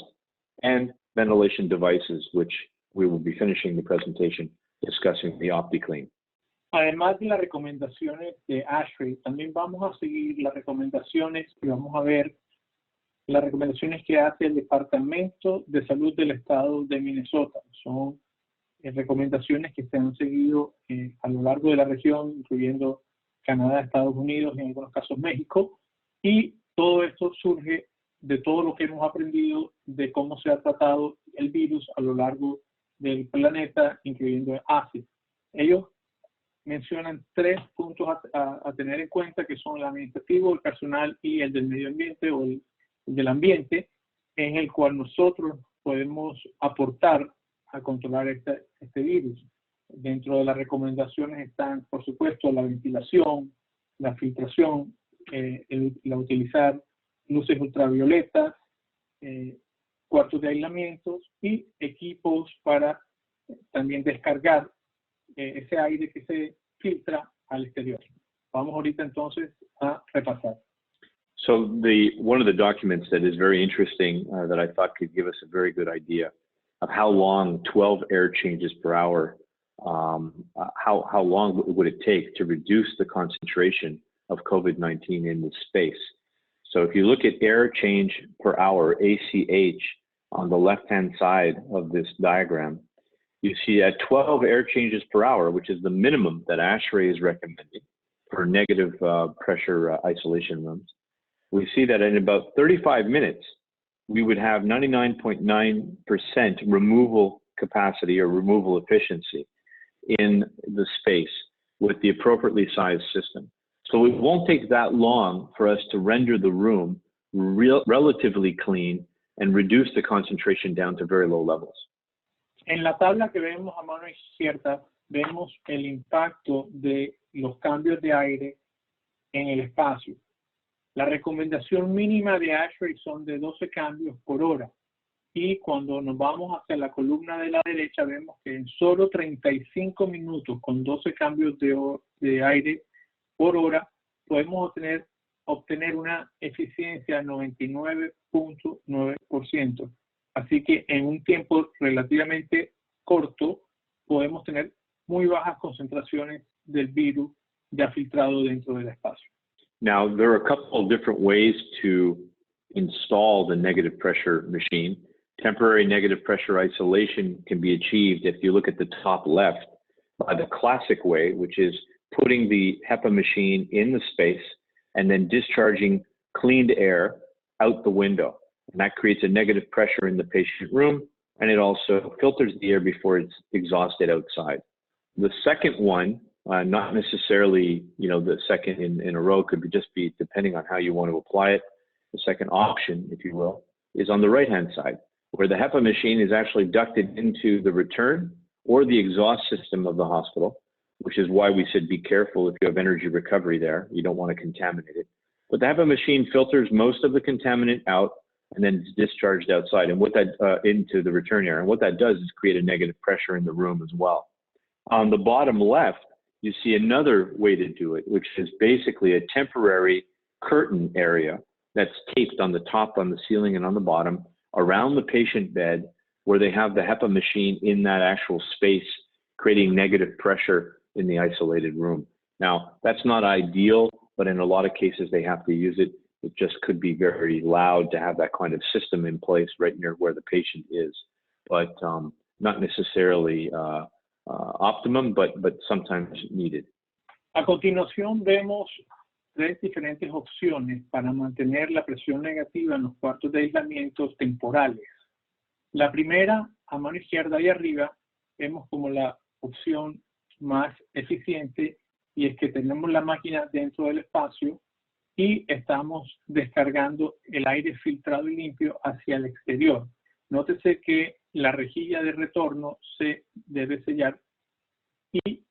and ventilation devices, which we will be finishing the presentation discussing the OptiClean. Además de las recomendaciones de ASHRAE, también vamos a seguir las recomendaciones y vamos a ver las recomendaciones que hace el Departamento de Salud del Estado de Minnesota. Son recomendaciones que se han seguido a lo largo de la región, incluyendo Canadá, Estados Unidos y en algunos casos México, y todo esto surge de todo lo que hemos aprendido de cómo se ha tratado el virus a lo largo del planeta, incluyendo Asia. Ellos mencionan 3 puntos a tener en cuenta, que son el administrativo, el personal y el del medio ambiente o el del ambiente, en el cual nosotros podemos aportar a controlar este virus. Dentro de las recomendaciones están, por supuesto, la ventilación, la filtración, la utilizar luces ultravioletas, cuartos de aislamiento y equipos para también descargar ese aire que se filtra al exterior. Vamos ahorita entonces a repasar. So one of the documents that is very interesting that I thought could give us a very good idea of how long 12 air changes per hour, how long would it take to reduce the concentration of COVID-19 in the space. So if you look at air change per hour, ACH, on the left-hand side of this diagram, you see at 12 air changes per hour, which is the minimum that ASHRAE is recommending for negative pressure isolation rooms, we see that in about 35 minutes, we would have 99.9% removal capacity or removal efficiency in the space with the appropriately sized system. So it won't take that long for us to render the room relatively clean and reduce the concentration down to very low levels. En la tabla que vemos a mano izquierda, vemos el impacto de los cambios de aire en el espacio. La recomendación mínima de ASHRAE son de 12 cambios por hora. Y cuando nos vamos hacia la columna de la derecha, vemos que en solo 35 minutos, con 12 cambios de aire por hora, podemos obtener una eficiencia de 99.9%. Así que en un tiempo relativamente corto, podemos tener muy bajas concentraciones del virus ya filtrado dentro del espacio. Now, there are a couple of different ways to install the negative pressure machine. Temporary negative pressure isolation can be achieved, if you look at the top left, by the classic way, which is putting the HEPA machine in the space and then discharging cleaned air out the window. And that creates a negative pressure in the patient room, and it also filters the air before it's exhausted outside. The second one, not necessarily, the second in a row, could just be depending on how you want to apply it. The second option, if you will, is on the right-hand side, where the HEPA machine is actually ducted into the return or the exhaust system of the hospital, which is why we said be careful if you have energy recovery there. You don't want to contaminate it. But the HEPA machine filters most of the contaminant out and then it's discharged outside and into the return air. And what that does is create a negative pressure in the room as well. On the bottom left, you see another way to do it, which is basically a temporary curtain area that's taped on the top, on the ceiling, and on the bottom around the patient bed, where they have the HEPA machine in that actual space, creating negative pressure in the isolated room. Now, that's not ideal, but in a lot of cases they have to use it. It just could be very loud to have that kind of system in place right near where the patient is, but not necessarily optimum, but sometimes needed. A continuación vemos tres diferentes opciones para mantener la presión negativa en los cuartos de aislamiento temporales. La primera, a mano izquierda y arriba, vemos como la opción más eficiente, y es que tenemos la máquina dentro del espacio y estamos descargando el aire filtrado y limpio hacia el exterior. Nótese que la rejilla de retorno se debe sellar y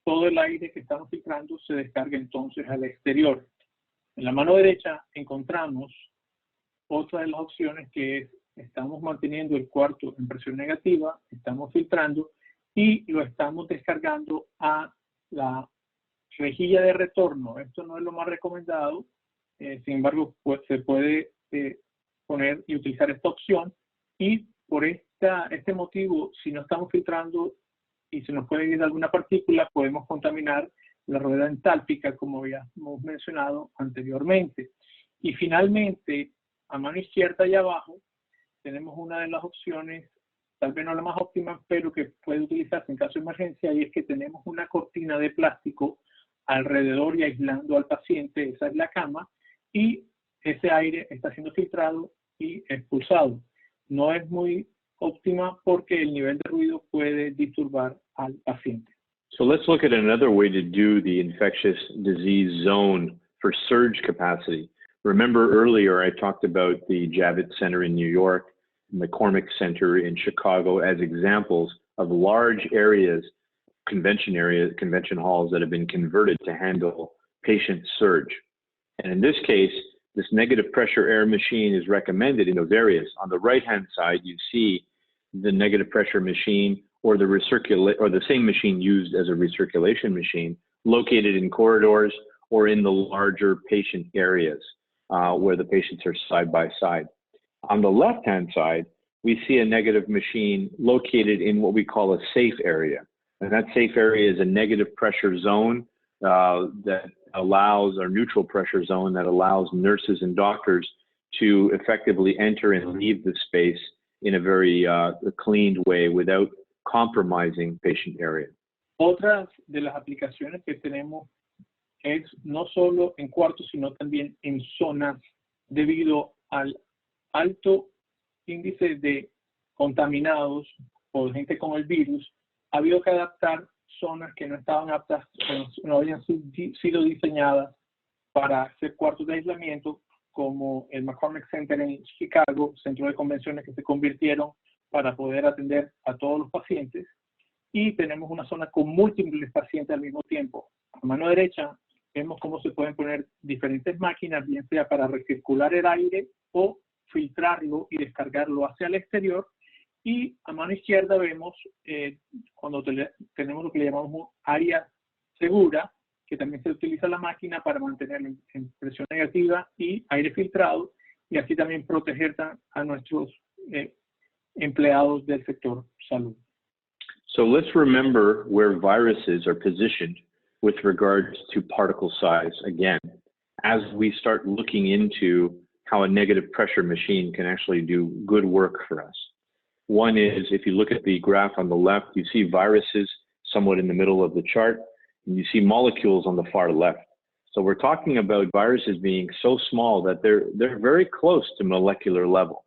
todo el aire que estamos filtrando se descarga entonces al exterior. En la mano derecha encontramos otra de las opciones, que es: estamos manteniendo el cuarto en presión negativa, estamos filtrando y lo estamos descargando a la rejilla de retorno. Esto no es lo más recomendado, sin embargo, pues se puede poner y utilizar esta opción, y por este motivo, si no estamos filtrando y se nos puede ir alguna partícula, podemos contaminar la rueda entálpica, como habíamos mencionado anteriormente. Y finalmente, a mano izquierda y abajo, tenemos una de las opciones, tal vez no la más óptima, pero que puede utilizarse en caso de emergencia, y es que tenemos una cortina de plástico alrededor y aislando al paciente. Esa es la cama, y ese aire está siendo filtrado y expulsado. No es muy óptima porque el nivel de ruido puede disturbar al paciente. So let's look at another way to do the infectious disease zone for surge capacity. Remember earlier I talked about the Javits Center in New York and the Cormick Center in Chicago as examples of large areas, convention halls that have been converted to handle patient surge. And in this case, this negative pressure air machine is recommended in those areas. On the right-hand side, you see the negative pressure machine or the same machine used as a recirculation machine located in corridors or in the larger patient areas. where the patients are side by side. On the left-hand side, we see a negative machine located in what we call a safe area. And that safe area is a negative pressure zone that allows, or neutral pressure zone that allows nurses and doctors to effectively enter and leave the space in a very cleaned way without compromising patient area. Otras de las aplicaciones que tenemos es no solo en cuartos, sino también en zonas debido al alto índice de contaminados o gente con el virus. Ha habido que adaptar zonas que no estaban aptas, no habían sido diseñadas para hacer cuartos de aislamiento, como el McCormick Center en Chicago, centro de convenciones que se convirtieron para poder atender a todos los pacientes. Y tenemos una zona con múltiples pacientes al mismo tiempo. A mano derecha vemos cómo se pueden poner diferentes máquinas, bien sea para recircular el aire o filtrarlo y descargarlo hacia el exterior. Y a mano izquierda vemos cuando tenemos lo que le llamamos área segura, que también se utiliza la máquina para mantener en presión negativa y aire filtrado, y así también proteger a nuestros empleados del sector salud. So let's remember where viruses are positioned with regards to particle size again, as we start looking into how a negative pressure machine can actually do good work for us. One is, if you look at the graph on the left, you see viruses somewhat in the middle of the chart, and you see molecules on the far left. So we're talking about viruses being so small that they're very close to molecular level.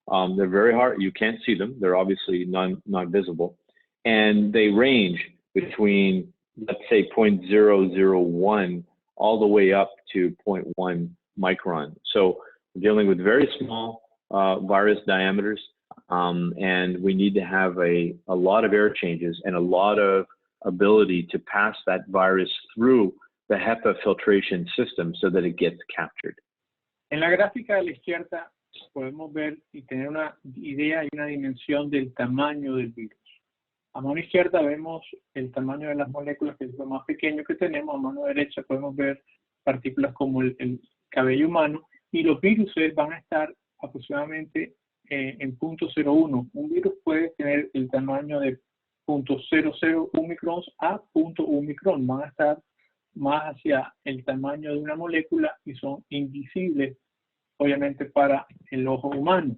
They're very hard, you can't see them, they're obviously not visible, and they range between, let's say, 0.001 all the way up to 0.1 micron. So we're dealing with very small virus diameters, and we need to have a lot of air changes and a lot of ability to pass that virus through the HEPA filtration system so that it gets captured. En la gráfica de la izquierda podemos ver y tener una idea y una dimensión del tamaño del virus. A mano izquierda vemos el tamaño de las moléculas, que es lo más pequeño que tenemos. A mano derecha podemos ver partículas como el cabello humano, y los virus van a estar aproximadamente en 0.01. Un virus puede tener el tamaño de 0.001 microns a 0.1 micrón. Van a estar más hacia el tamaño de una molécula y son invisibles, obviamente, para el ojo humano.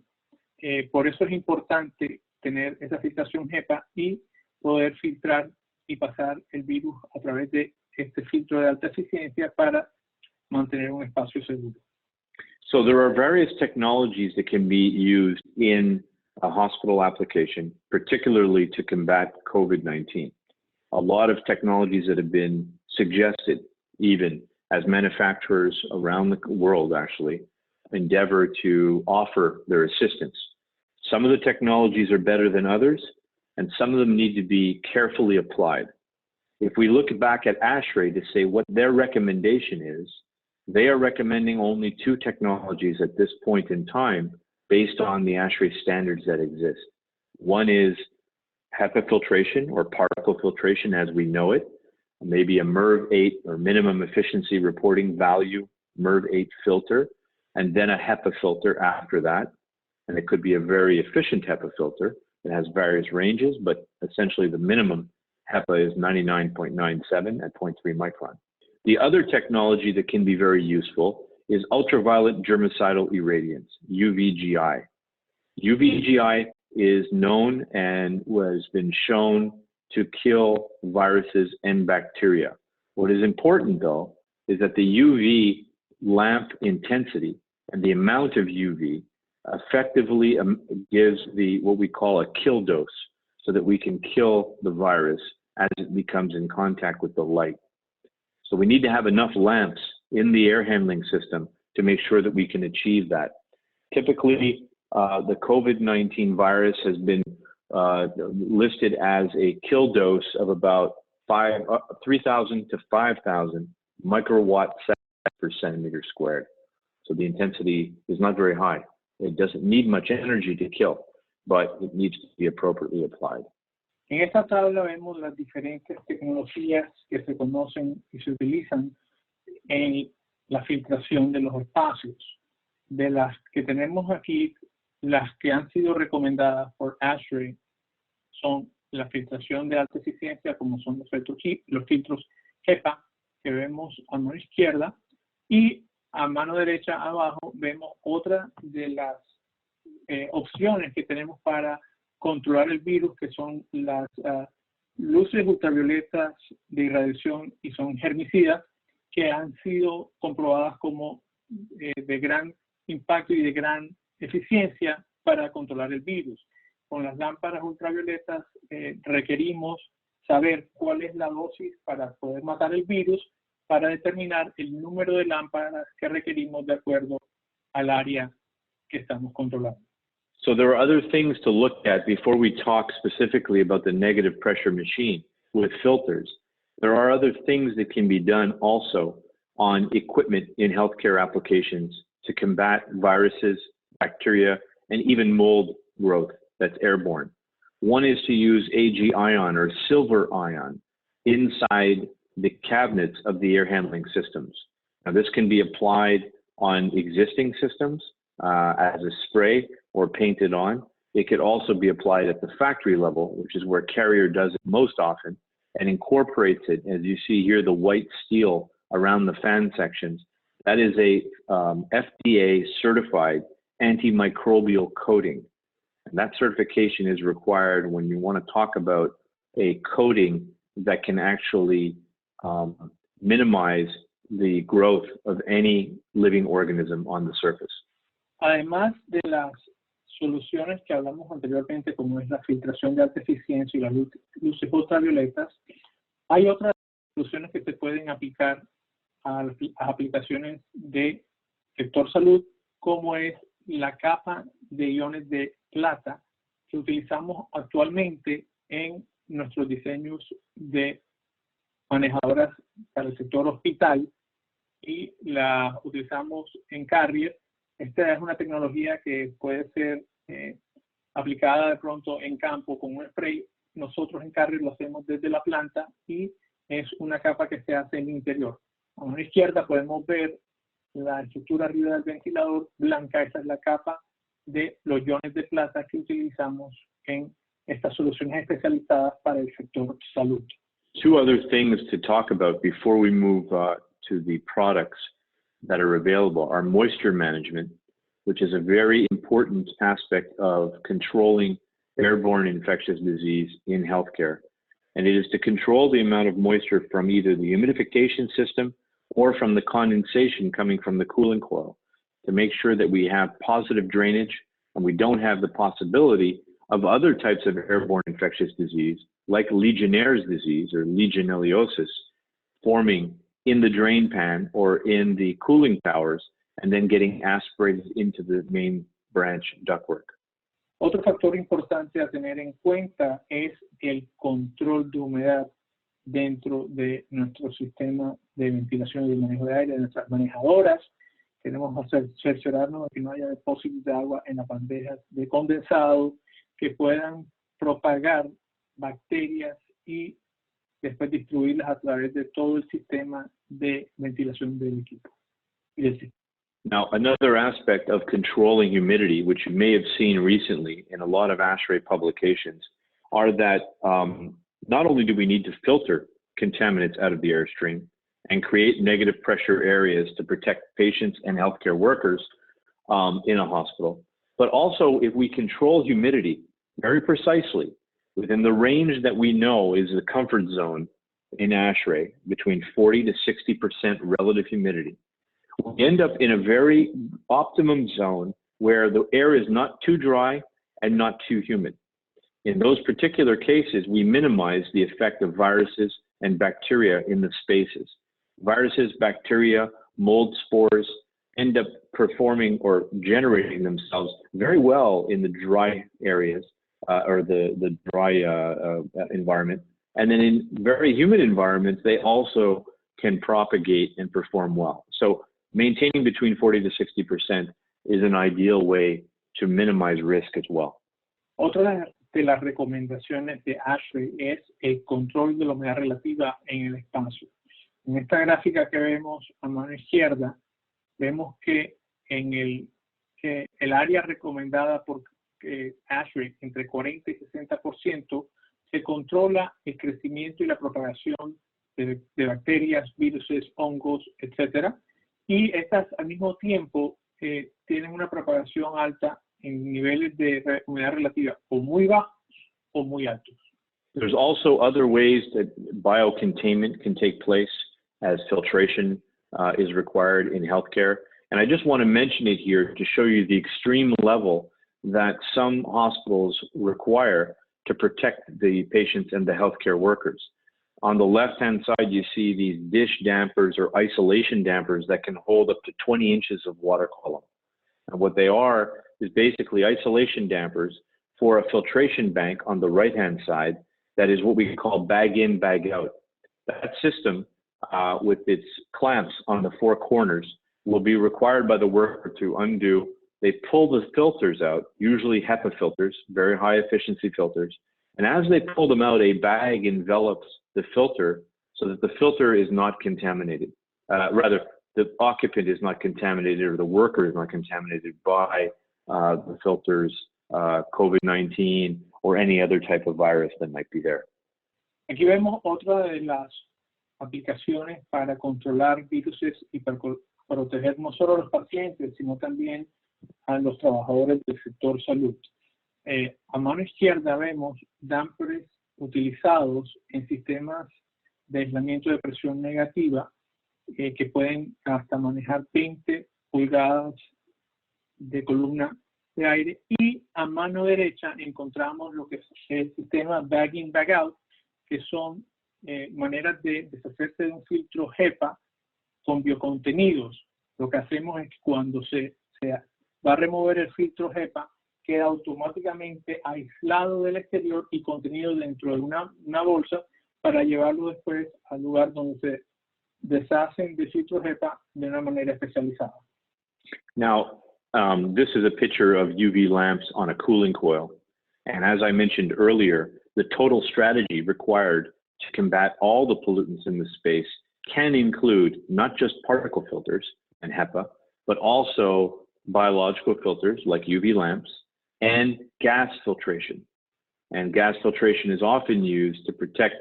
Por eso es importante tener esa filtración HEPA y poder filtrar y pasar el virus a través de este filtro de alta eficiencia para mantener un espacio seguro. So there are various technologies that can be used in a hospital application, particularly to combat COVID-19. A lot of technologies that have been suggested, even as manufacturers around the world actually endeavor to offer their assistance. Some of the technologies are better than others, and some of them need to be carefully applied. If we look back at ASHRAE to say what their recommendation is, they are recommending only 2 technologies at this point in time based on the ASHRAE standards that exist. One is HEPA filtration, or particle filtration as we know it, maybe a MERV-8 or minimum efficiency reporting value MERV-8 filter, and then a HEPA filter after that. And it could be a very efficient HEPA filter. It has various ranges, but essentially the minimum HEPA is 99.97 at 0.3 micron. The other technology that can be very useful is ultraviolet germicidal irradiance, UVGI. UVGI is known and has been shown to kill viruses and bacteria. What is important, though, is that the UV lamp intensity and the amount of UV effectively gives what we call a kill dose, so that we can kill the virus as it becomes in contact with the light. So we need to have enough lamps in the air handling system to make sure that we can achieve that. Typically, the COVID-19 virus has been listed as a kill dose of about 3,000 to 5,000 microwatt per centimeter squared. So the intensity is not very high. It doesn't need much energy to kill, but it needs to be appropriately applied. En esta tabla vemos las diferentes tecnologías que se conocen y se utilizan en la filtración de los espacios. De las que tenemos aquí, las que han sido recomendadas por ASHRAE son la filtración de alta eficiencia, como son los filtros HEPA, que vemos a mano izquierda, y a mano derecha abajo vemos otra de las opciones que tenemos para controlar el virus, que son las luces ultravioletas de irradiación y son germicidas, que han sido comprobadas como de gran impacto y de gran eficiencia para controlar el virus. Con las lámparas ultravioletas requerimos saber cuál es la dosis para poder matar el virus, para determinar el número de lámparas que requerimos de acuerdo al área que estamos controlando. So there are other things to look at before we talk specifically about the negative pressure machine with filters. There are other things that can be done also on equipment in healthcare applications to combat viruses, bacteria, and even mold growth that's airborne. One is to use AG ion or silver ion inside the cabinets of the air handling systems. Now, this can be applied on existing systems as a spray or painted on. It could also be applied at the factory level, which is where Carrier does it most often, and incorporates it. As you see here, the white steel around the fan sections, that is a FDA certified antimicrobial coating. And that certification is required when you want to talk about a coating that can actually minimize the growth of any living organism on the surface. Además de las soluciones que hablamos anteriormente, como es la filtración de alta eficiencia y las luces ultravioletas, hay otras soluciones que se pueden aplicar a las aplicaciones de sector salud, como es la capa de iones de plata que utilizamos actualmente en nuestros diseños de manejadoras para el sector hospital y la utilizamos en Carrier. Esta es una tecnología que puede ser aplicada de pronto en campo con un spray. Nosotros en Carrier lo hacemos desde la planta y es una capa que se hace en el interior. A la izquierda podemos ver la estructura arriba del ventilador blanca. Esa es la capa de los iones de plata que utilizamos en estas soluciones especializadas para el sector salud. Two other things to talk about before we move to the products that are available are moisture management, which is a very important aspect of controlling airborne infectious disease in healthcare. And it is to control the amount of moisture from either the humidification system or from the condensation coming from the cooling coil to make sure that we have positive drainage and we don't have the possibility of other types of airborne infectious disease like Legionnaire's disease or Legionellosis forming in the drain pan or in the cooling towers and then getting aspirated into the main branch ductwork. Otro factor importante a tener en cuenta es el control de humedad dentro de nuestro sistema de ventilación y de manejo de aire de nuestras manejadoras. Tenemos que cerciorarnos de que no haya depósitos de agua en las bandejas de condensado que puedan propagar bacterias y después distribuirlas a través de todo el sistema de ventilación del equipo y del sistema. Now, another aspect of controlling humidity, which you may have seen recently in a lot of ASHRAE publications, are that not only do we need to filter contaminants out of the airstream and create negative pressure areas to protect patients and healthcare workers in a hospital, but also if we control humidity very precisely within the range that we know is the comfort zone in ASHRAE, between 40 to 60% relative humidity, we end up in a very optimum zone where the air is not too dry and not too humid. In those particular cases, we minimize the effect of viruses and bacteria in the spaces. Viruses, bacteria, mold spores end up performing or generating themselves very well in the dry areas or the dry environment. And then in very humid environments, they also can propagate and perform well. So maintaining between 40 to 60% is an ideal way to minimize risk as well. Otra de las recomendaciones de ASHRAE es el control de la humedad relativa en el espacio. En esta gráfica que vemos a mano izquierda, vemos que en el el área recomendada por ASHRAE, entre 40 y 60%, se controla el crecimiento y la propagación de bacterias, virus, hongos, etc. Y estas al mismo tiempo tienen una propagación alta en niveles de humedad relativa o muy bajos o muy altos. There's also other ways that biocontainment can take place as filtration is required in healthcare. And I just want to mention it here to show you the extreme level that some hospitals require to protect the patients and the healthcare workers. On the left-hand side, you see these dish dampers or isolation dampers that can hold up to 20 inches of water column. And what they are is basically isolation dampers for a filtration bank on the right-hand side that is what we call bag in, bag out. That system with its clamps on the four corners will be required by the worker to undo. They pull the filters out, usually HEPA filters, very high efficiency filters. And as they pull them out, a bag envelops the filter so that the filter is not contaminated. Rather, the occupant is not contaminated or the worker is not contaminated by the filters, COVID-19 or any other type of virus that might be there. Aquí vemos otra de las aplicaciones para controlar virus y para proteger no solo a los pacientes, sino también a los trabajadores del sector salud. A mano izquierda vemos dampers utilizados en sistemas de aislamiento de presión negativa que pueden hasta manejar 20 pulgadas de columna de aire, y a mano derecha encontramos lo que es el sistema bag in, bag out, que son maneras de deshacerse de un filtro HEPA con biocontenidos. Lo que hacemos es que cuando se va a remover el filtro HEPA, queda automáticamente aislado del exterior y contenido dentro de una bolsa para llevarlo después al lugar donde se deshacen de filtros HEPA de una manera especializada. Now, this is a picture of UV lamps on a cooling coil. And as I mentioned earlier, the total strategy required to combat all the pollutants in the space can include not just particle filters and HEPA, but also biological filters like UV lamps and gas filtration. And gas filtration is often used to protect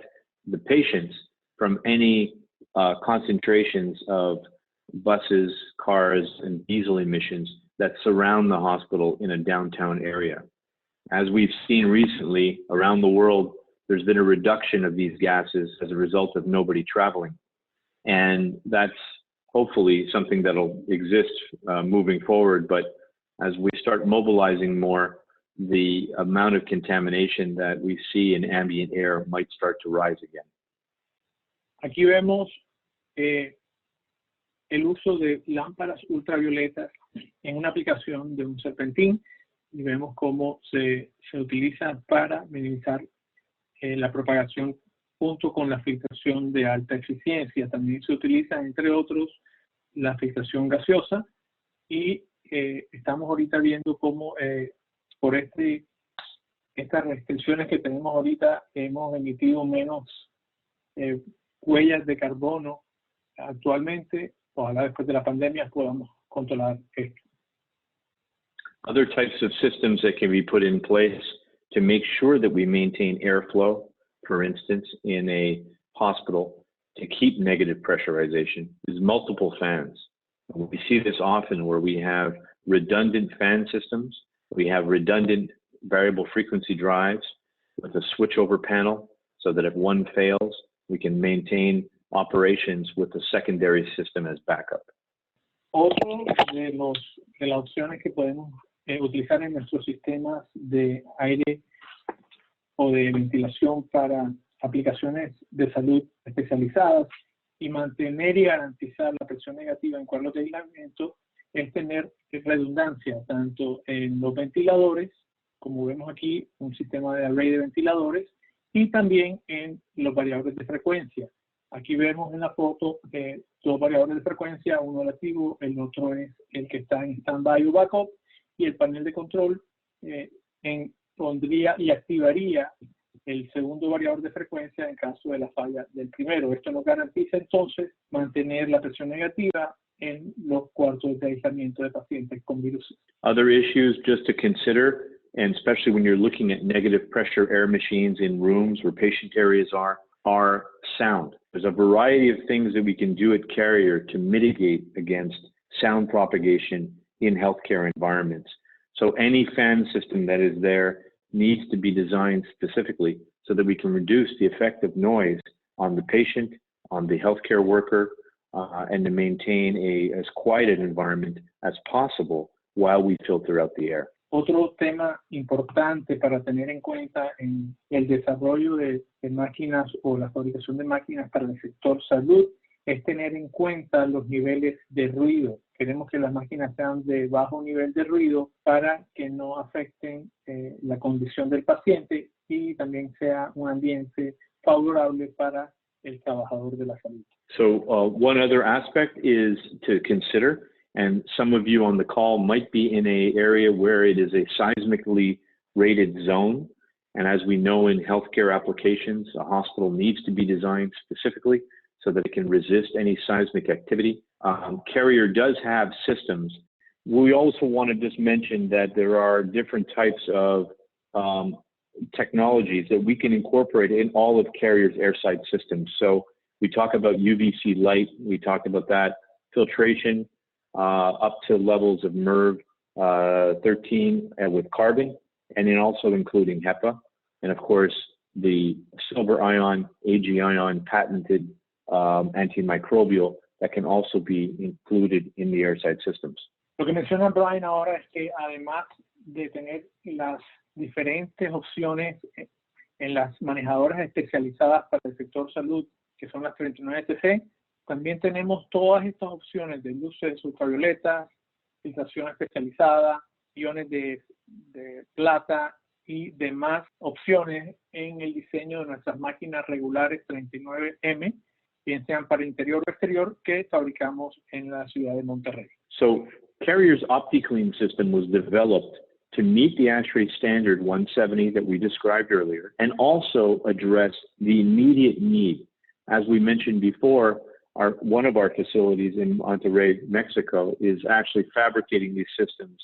the patients from any concentrations of buses, cars, and diesel emissions that surround the hospital in a downtown area. As we've seen recently around the world, there's been a reduction of these gases as a result of nobody traveling. And that's hopefully something that'll exist moving forward. But as we start mobilizing more, the amount of contamination that we see in ambient air might start to rise again. Aquí vemos el uso de lámparas ultravioletas en una aplicación de un serpentín, y vemos cómo se utiliza para minimizar la propagación junto con la filtración de alta eficiencia. También se utiliza, entre otros, la filtración gaseosa, y estamos ahorita viendo cómo por estas restricciones que tenemos ahorita hemos emitido menos huellas de carbono actualmente. Ojalá después de la pandemia podamos controlar esto. Other types of systems that can be put in place to make sure that we maintain airflow, for instance, in a hospital to keep negative pressurization, is multiple fans. We see this often where we have redundant fan systems. We have redundant variable frequency drives with a switchover panel so that if one fails, we can maintain operations with a secondary system as backup. Otro de las opciones que podemos utilizar en nuestros sistemas de aire o de ventilación para aplicaciones de salud especializadas y mantener y garantizar la presión negativa en cuadros de aislamiento es tener redundancia tanto en los ventiladores, como vemos aquí, un sistema de array de ventiladores, y también en los variadores de frecuencia. Aquí vemos en la foto dos variadores de frecuencia, uno el activo, el otro es el que está en standby o backup, y el panel de control pondría y activaría el segundo variador de frecuencia en caso de la falla del primero. Esto nos garantiza entonces mantener la presión negativa en los cuartos de aislamiento de pacientes con virus. Other issues just to consider, and especially when you're looking at negative pressure air machines in rooms where patient areas are sound. There's a variety of things that we can do at Carrier to mitigate against sound propagation in healthcare environments. So any fan system that is there needs to be designed specifically so that we can reduce the effect of noise on the patient, on the healthcare worker, and to maintain as quiet an environment as possible while we filter out the air. Otro tema importante para tener en cuenta en el desarrollo de máquinas o la fabricación de máquinas para el sector salud es tener en cuenta los niveles de ruido. Queremos que las máquinas sean de bajo nivel de ruido para que no afecten la condición del paciente y también sea un ambiente favorable para el trabajador de la salud. So one other aspect is to consider, and some of you on the call might be in an area where it is a seismically rated zone. And as we know in healthcare applications, a hospital needs to be designed specifically so that it can resist any seismic activity. Carrier does have systems. We also want to just mention that there are different types of technologies that we can incorporate in all of Carrier's airside systems. So we talk about UVC light, we talked about that, filtration up to levels of MERV 13 with carbon, and then also including HEPA, and of course the silver ion, AG ion patented antimicrobial that can also be included in the airside systems. Lo que menciona Brian ahora es que además de tener las diferentes opciones en las manejadoras especializadas para el sector salud, que son las 39 TC, también tenemos todas estas opciones de luces ultravioletas, filtración especializada, iones de plata y demás opciones en el diseño de nuestras máquinas regulares 39M, bien sean para interior o exterior, que fabricamos en la ciudad de Monterrey. So Carrier's OptiClean system was developed to meet the ASHRAE standard 170 that we described earlier, and also address the immediate need. As we mentioned before, one of our facilities in Monterrey, Mexico, is actually fabricating these systems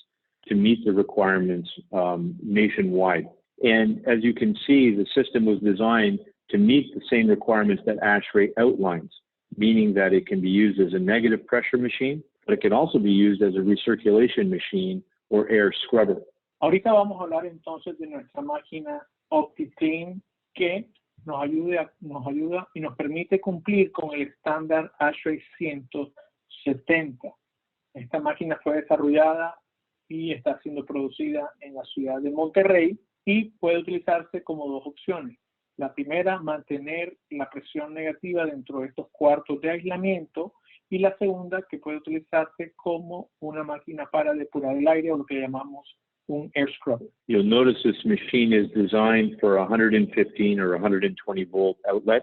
to meet the requirements nationwide. And as you can see, the system was designed to meet the same requirements that ASHRAE outlines, meaning that it can be used as a negative pressure machine, but it can also be used as a recirculation machine or air scrubber. Ahorita vamos a hablar entonces de nuestra máquina OptiClean que nos ayuda y nos permite cumplir con el estándar ASHRAE 170. Esta máquina fue desarrollada y está siendo producida en la ciudad de Monterrey y puede utilizarse como dos opciones. La primera, mantener la presión negativa dentro de estos cuartos de aislamiento, y la segunda, que puede utilizarse como una máquina para depurar el aire o lo que llamamos un air scrubber. You'll notice this machine is designed for a 115 or 120 volt outlet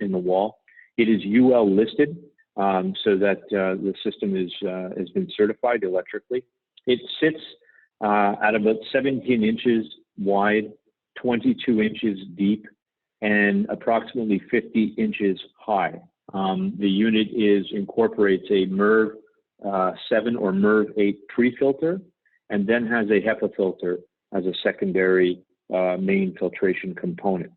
in the wall. It is UL listed so that the system has been certified electrically. It sits at about 17 inches wide, 22 inches deep, and approximately 50 inches high. The unit incorporates a MERV 7 or MERV 8 pre-filter, and then has a HEPA filter as a secondary main filtration component.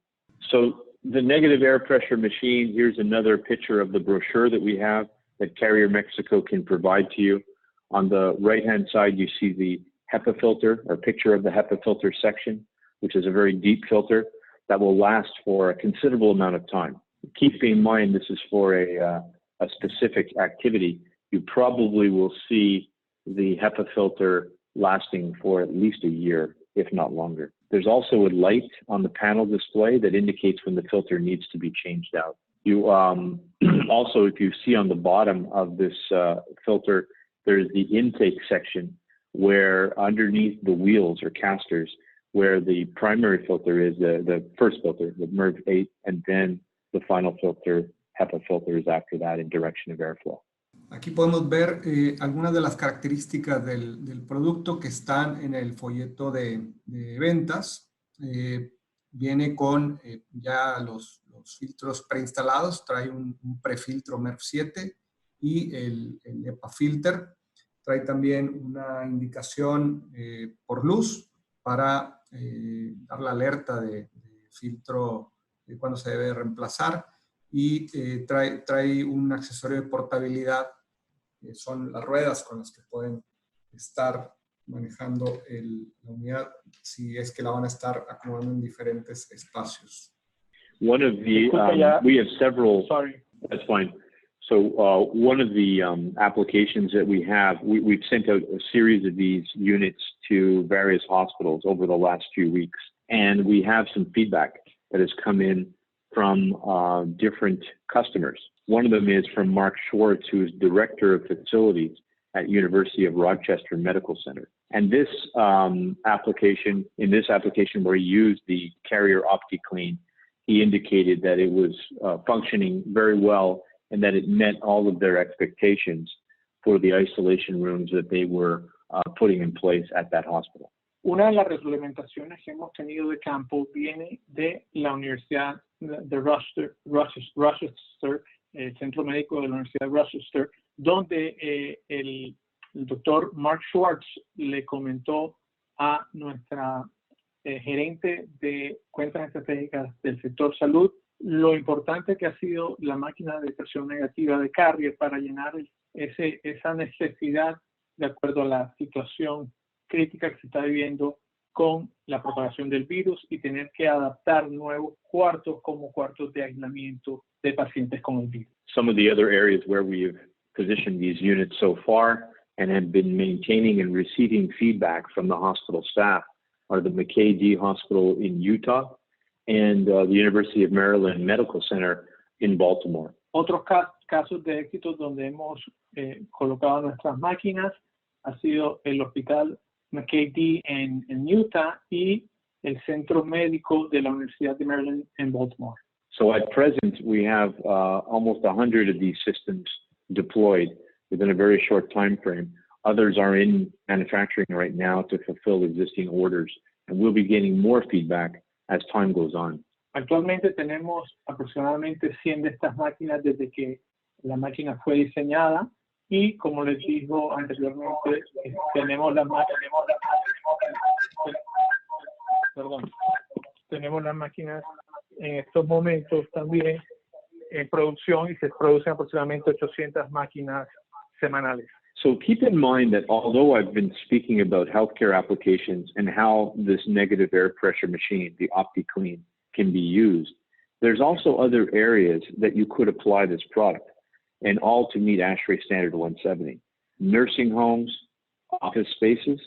So the negative air pressure machine, here's another picture of the brochure that we have that Carrier Mexico can provide to you. On the right-hand side, you see the HEPA filter, or picture of the HEPA filter section, which is a very deep filter that will last for a considerable amount of time. Keep in mind, this is for a specific activity. You probably will see the HEPA filter lasting for at least a year, if not longer. There's also a light on the panel display that indicates when the filter needs to be changed out. You also, if you see on the bottom of this filter, there's the intake section where underneath the wheels or casters, where the primary filter is the first filter, the MERV 8, and then the final filter, HEPA filter, is after that in direction of airflow. Aquí podemos ver algunas de las características del producto que están en el folleto de ventas. Viene con ya los filtros preinstalados, trae un prefiltro MERV 7 y el HEPA filter. trae también una indicación por luz para dar la alerta de filtro de cuando se debe reemplazar, y trae un accesorio de portabilidad, que son las ruedas con las que pueden estar manejando la unidad si es que la van a estar acomodando en diferentes espacios. One of the, we have several, Sorry. that's fine. So one of the applications that we have, we've sent out a series of these units to various hospitals over the last few weeks, and we have some feedback that has come in from different customers. One of them is from Mark Schwartz, who is Director of Facilities at University of Rochester Medical Center. And this application where he used the Carrier OptiClean, he indicated that it was functioning very well and that it met all of their expectations for the isolation rooms that they were putting in place at that hospital. Una de las reglamentaciones que hemos tenido de campo viene de la Universidad de Rochester, el Centro Médico de la Universidad de Rochester, donde el doctor Mark Schwartz le comentó a nuestra gerente de cuentas estratégicas del sector salud lo importante que ha sido la máquina de detección negativa de Carrier para llenar esa necesidad de acuerdo a la situación crítica que se está viviendo con la propagación del virus y tener que adaptar nuevos cuartos como cuartos de aislamiento de pacientes con el virus. Some of the other areas where we've positioned these units so far and have been maintaining and receiving feedback from the hospital staff are the McKay-Dee Hospital in Utah and the University of Maryland Medical Center in Baltimore. Otros casos de éxito donde hemos colocado nuestras máquinas ha sido el Hospital McKay-Dee en Utah y el Centro Médico de la Universidad de Maryland en Baltimore. So at present, we have almost 100 of these systems deployed within a very short time frame. Others are in manufacturing right now to fulfill existing orders, and we'll be getting more feedback as time goes on. Actualmente tenemos aproximadamente 100 de estas máquinas desde que la máquina fue diseñada y, como les digo anteriormente, tenemos las máquinas en estos momentos también en producción y se producen aproximadamente 800 máquinas semanales. So keep in mind that although I've been speaking about healthcare applications and how this negative air pressure machine, the OptiClean, can be used, there's also other areas that you could apply this product, and all to meet ASHRAE Standard 170. Nursing homes, office spaces,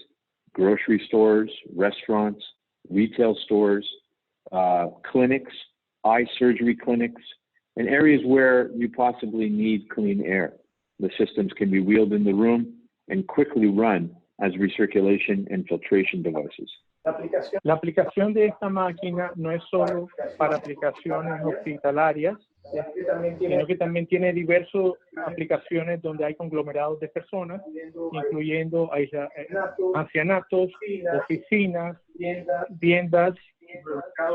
grocery stores, restaurants, retail stores, clinics, eye surgery clinics, and areas where you possibly need clean air. The systems can be wheeled in the room and quickly run as recirculation and filtration devices. La aplicación de esta máquina no es solo para aplicaciones hospitalarias, sino que también tiene diversas aplicaciones donde hay conglomerados de personas, incluyendo ancianatos, oficinas, tiendas,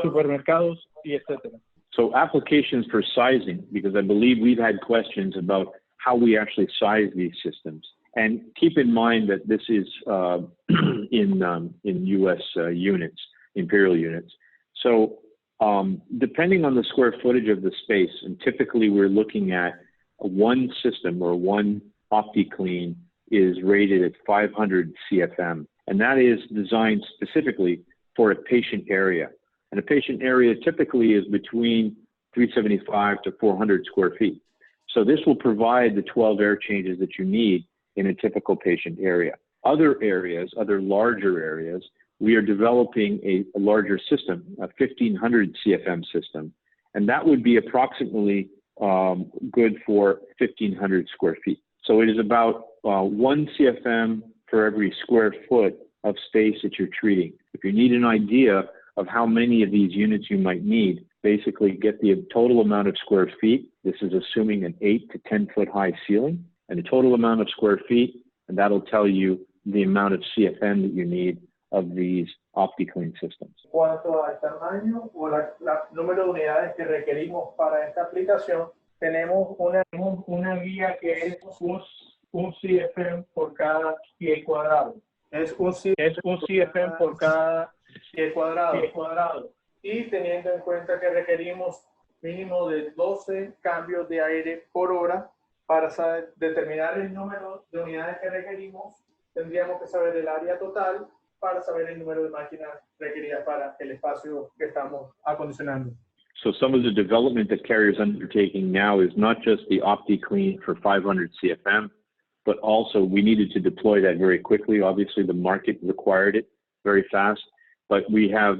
supermercados, y etc. So applications for sizing, because I believe we've had questions about how we actually size these systems. And keep in mind that this is in U.S. Units, imperial units. So depending on the square footage of the space, and typically we're looking at one system or one OptiClean is rated at 500 CFM. And that is designed specifically for a patient area. And a patient area typically is between 375 to 400 square feet. So this will provide the 12 air changes that you need in a typical patient area. Other areas, other larger areas, we are developing a larger system, a 1500 CFM system, and that would be approximately good for 1500 square feet. So it is about 1 CFM for every square foot of space that you're treating. If you need an idea of how many of these units you might need, basically get the total amount of square feet. This is assuming an 8 to 10 foot high ceiling and the total amount of square feet, and that'll tell you the amount of CFM that you need of these OptiClean systems. Cuanto al tamaño o la número de unidades que requerimos para esta aplicación, tenemos una guía que es un CFM por cada pie cuadrado. Es un CFM por cada pie cuadrado. Y teniendo en cuenta que requerimos mínimo de 12 cambios de aire por hora para determinar el número de unidades que requerimos, tendríamos que saber el área total para saber el número de máquinas requeridas para el espacio que estamos acondicionando. So some of the development that Carrier's undertaking now is not just the OptiClean for 500 CFM, but also we needed to deploy that very quickly. Obviously, the market required it very fast. But we have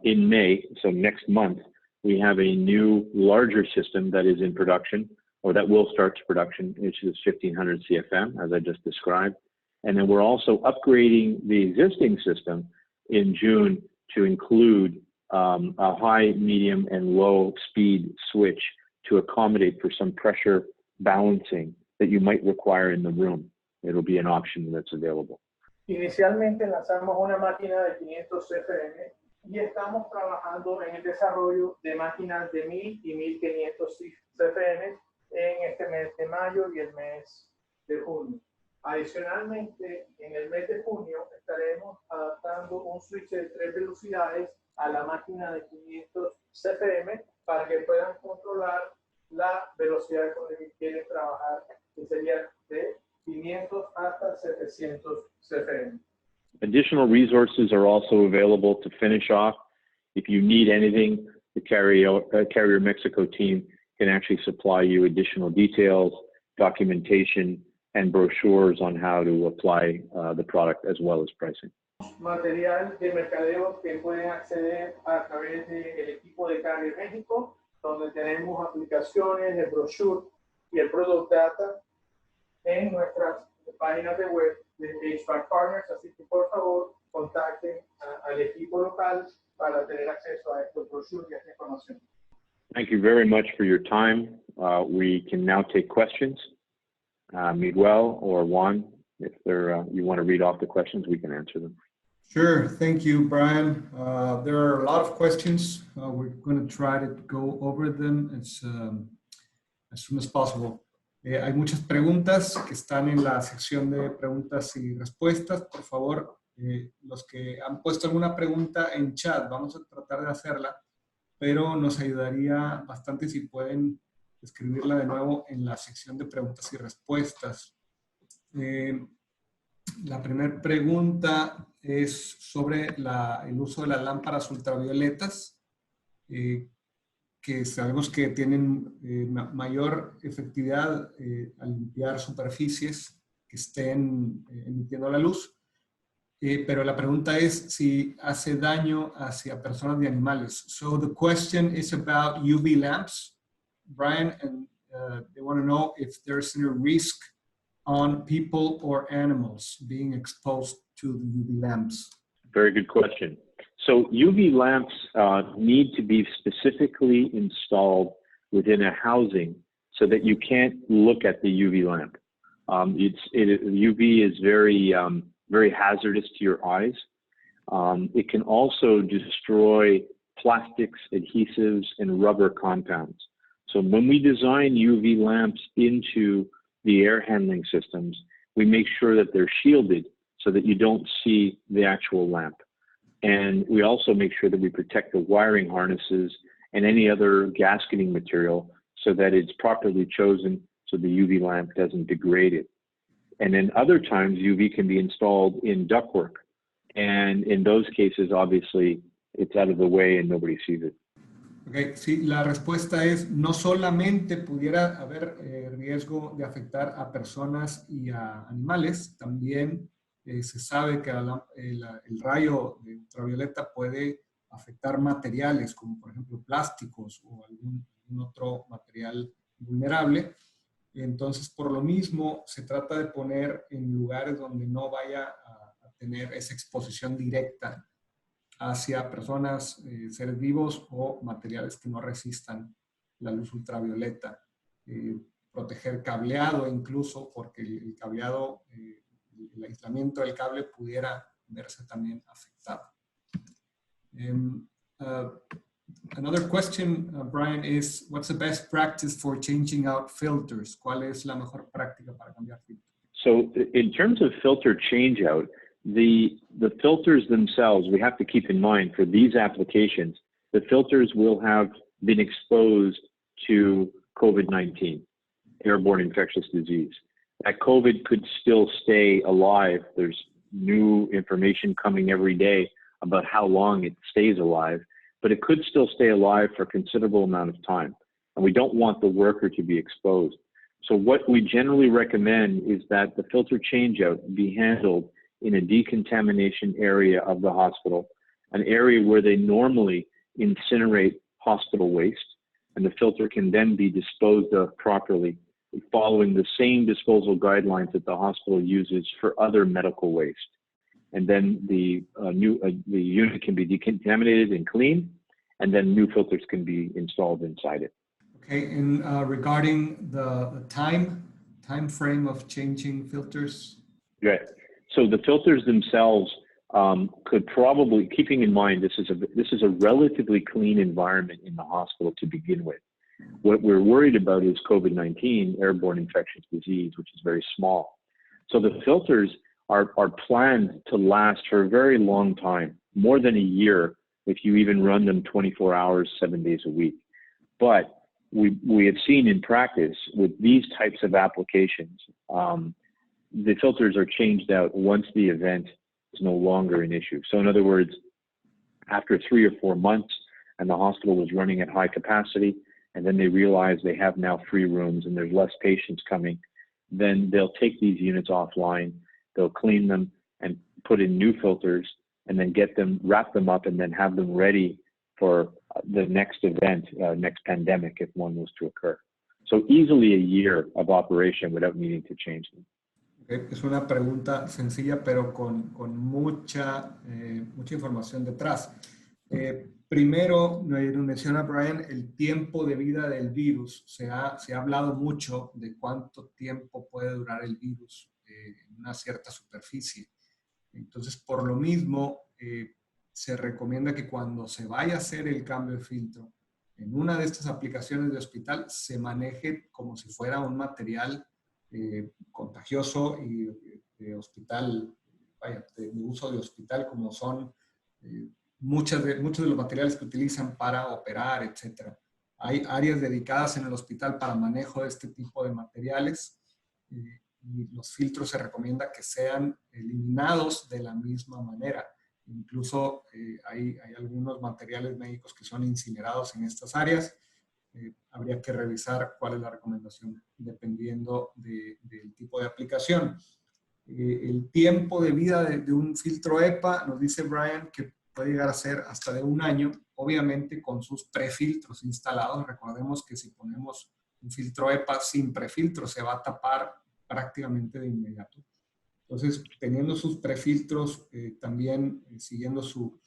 in May, so next month, we have a new larger system that is in production, or that will start to production, which is 1500 CFM, as I just described. And then we're also upgrading the existing system in June to include a high, medium, and low speed switch to accommodate for some pressure balancing that you might require in the room. It'll be an option that's available. Inicialmente lanzamos una máquina de 500 CFM y estamos trabajando en el desarrollo de máquinas de 1000 y 1500 CFM en este mes de mayo y el mes de junio. Adicionalmente, en el mes de junio estaremos adaptando un switch de 3 velocidades a la máquina de 500 CFM para que puedan controlar la velocidad con la que quieren trabajar, que sería de 500 hasta 700 CFM. Additional resources are also available to finish off. If you need anything, the Carrier Mexico team can actually supply you additional details, documentation, and brochures on how to apply the product as well as pricing. Material de mercadeo que pueden acceder a través del equipo de Carrier México, donde tenemos aplicaciones, el brochure y el product data en nuestras páginas de web de HVAC Partners, así que por favor contacten al equipo local para tener acceso a estos brochures y a esta información. Thank you very much for your time. We can now take questions. Miguel or Juan, if you want to read off the questions, we can answer them. Sure, thank you, Brian. There are a lot of questions. We're going to try to go over them as soon as possible. Hay muchas preguntas que están en la sección de preguntas y respuestas. Por favor, los que han puesto alguna pregunta en chat, vamos a tratar de hacerla, pero nos ayudaría bastante si pueden escribirla de nuevo en la sección de preguntas y respuestas. La primera pregunta es sobre el uso de las lámparas ultravioletas, que sabemos que tienen mayor efectividad al limpiar superficies que estén emitiendo la luz. Pero la pregunta es si hace daño hacia personas y animales. So the question is about UV lamps, Brian, and they want to know if there's any risk on people or animals being exposed to the UV lamps. Very good question. So UV lamps need to be specifically installed within a housing so that you can't look at the UV lamp. UV is very hazardous to your eyes. It can also destroy plastics, adhesives, and rubber compounds. So when we design UV lamps into the air handling systems, we make sure that they're shielded so that you don't see the actual lamp. And we also make sure that we protect the wiring harnesses and any other gasketing material so that it's properly chosen so the UV lamp doesn't degrade it. And then other times, UV can be installed in ductwork. And in those cases, obviously, it's out of the way and nobody sees it. Okay, sí, la respuesta es no solamente pudiera haber riesgo de afectar a personas y a animales, también se sabe que el rayo de ultravioleta puede afectar materiales como por ejemplo plásticos o algún otro material vulnerable. Entonces, por lo mismo, se trata de poner en lugares donde no vaya a tener esa exposición directa hacia personas, seres vivos o materiales que no resistan la luz ultravioleta. Proteger cableado incluso, porque el cableado, el aislamiento del cable pudiera verse también afectado. Another question, Brian, is what's the best practice for changing out filters? ¿Cuál es la mejor práctica para cambiar filtros? So in terms of filter changeout, the filters themselves, we have to keep in mind for these applications, the filters will have been exposed to COVID-19, airborne infectious disease. That COVID could still stay alive. There's new information coming every day about how long it stays alive, but it could still stay alive for a considerable amount of time. And we don't want the worker to be exposed. So what we generally recommend is that the filter changeout be handled in a decontamination area of the hospital, an area where they normally incinerate hospital waste, and the filter can then be disposed of properly, following the same disposal guidelines that the hospital uses for other medical waste. And then the unit can be decontaminated and cleaned, and then new filters can be installed inside it. Okay, and regarding the time frame of changing filters? Right. So the filters themselves could probably, keeping in mind this is a relatively clean environment in the hospital to begin with. What we're worried about is COVID-19, airborne infectious disease, which is very small. So the filters are planned to last for a very long time, more than a year, if you even run them 24 hours, 7 days a week. But we have seen in practice with these types of applications, the filters are changed out once the event is no longer an issue. So in other words, after 3 or 4 months and the hospital was running at high capacity, and then they realize they have now free rooms and there's less patients coming, then they'll take these units offline, they'll clean them and put in new filters, and then wrap them up and then have them ready for the next event, next pandemic, if one was to occur. So easily a year of operation without needing to change them. Okay. Es una pregunta sencilla, pero con mucha información detrás. Primero, nos menciona Brian el tiempo de vida del virus. Se ha hablado mucho de cuánto tiempo puede durar el virus en una cierta superficie. Entonces, por lo mismo, se recomienda que cuando se vaya a hacer el cambio de filtro, en una de estas aplicaciones de hospital, se maneje como si fuera un material contagioso y de hospital, de uso de hospital, como son muchos de los materiales que utilizan para operar, etc. Hay áreas dedicadas en el hospital para manejo de este tipo de materiales y los filtros se recomienda que sean eliminados de la misma manera. Incluso hay algunos materiales médicos que son incinerados en estas áreas. Habría que revisar cuál es la recomendación dependiendo del tipo de aplicación. El tiempo de vida de un filtro EPA, nos dice Brian, que puede llegar a ser hasta de 1 año, obviamente con sus prefiltros instalados. Recordemos que si ponemos un filtro EPA sin prefiltro se va a tapar prácticamente de inmediato. Entonces, teniendo sus prefiltros, también siguiendo su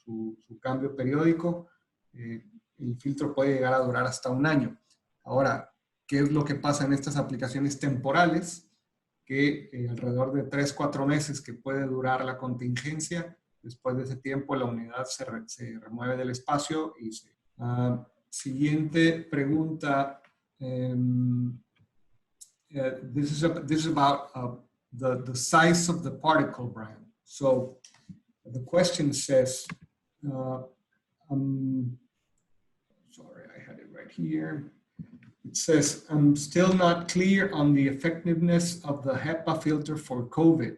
cambio periódico, el filtro puede llegar a durar hasta 1 año. Ahora, ¿qué es lo que pasa en estas aplicaciones temporales? Que alrededor de 3-4 meses que puede durar la contingencia, después de ese tiempo la unidad se remueve del espacio y se... Siguiente pregunta. This is about the size of the particle, Brian. So the question says, sorry, I had it right here. It says, I'm still not clear on the effectiveness of the HEPA filter for COVID.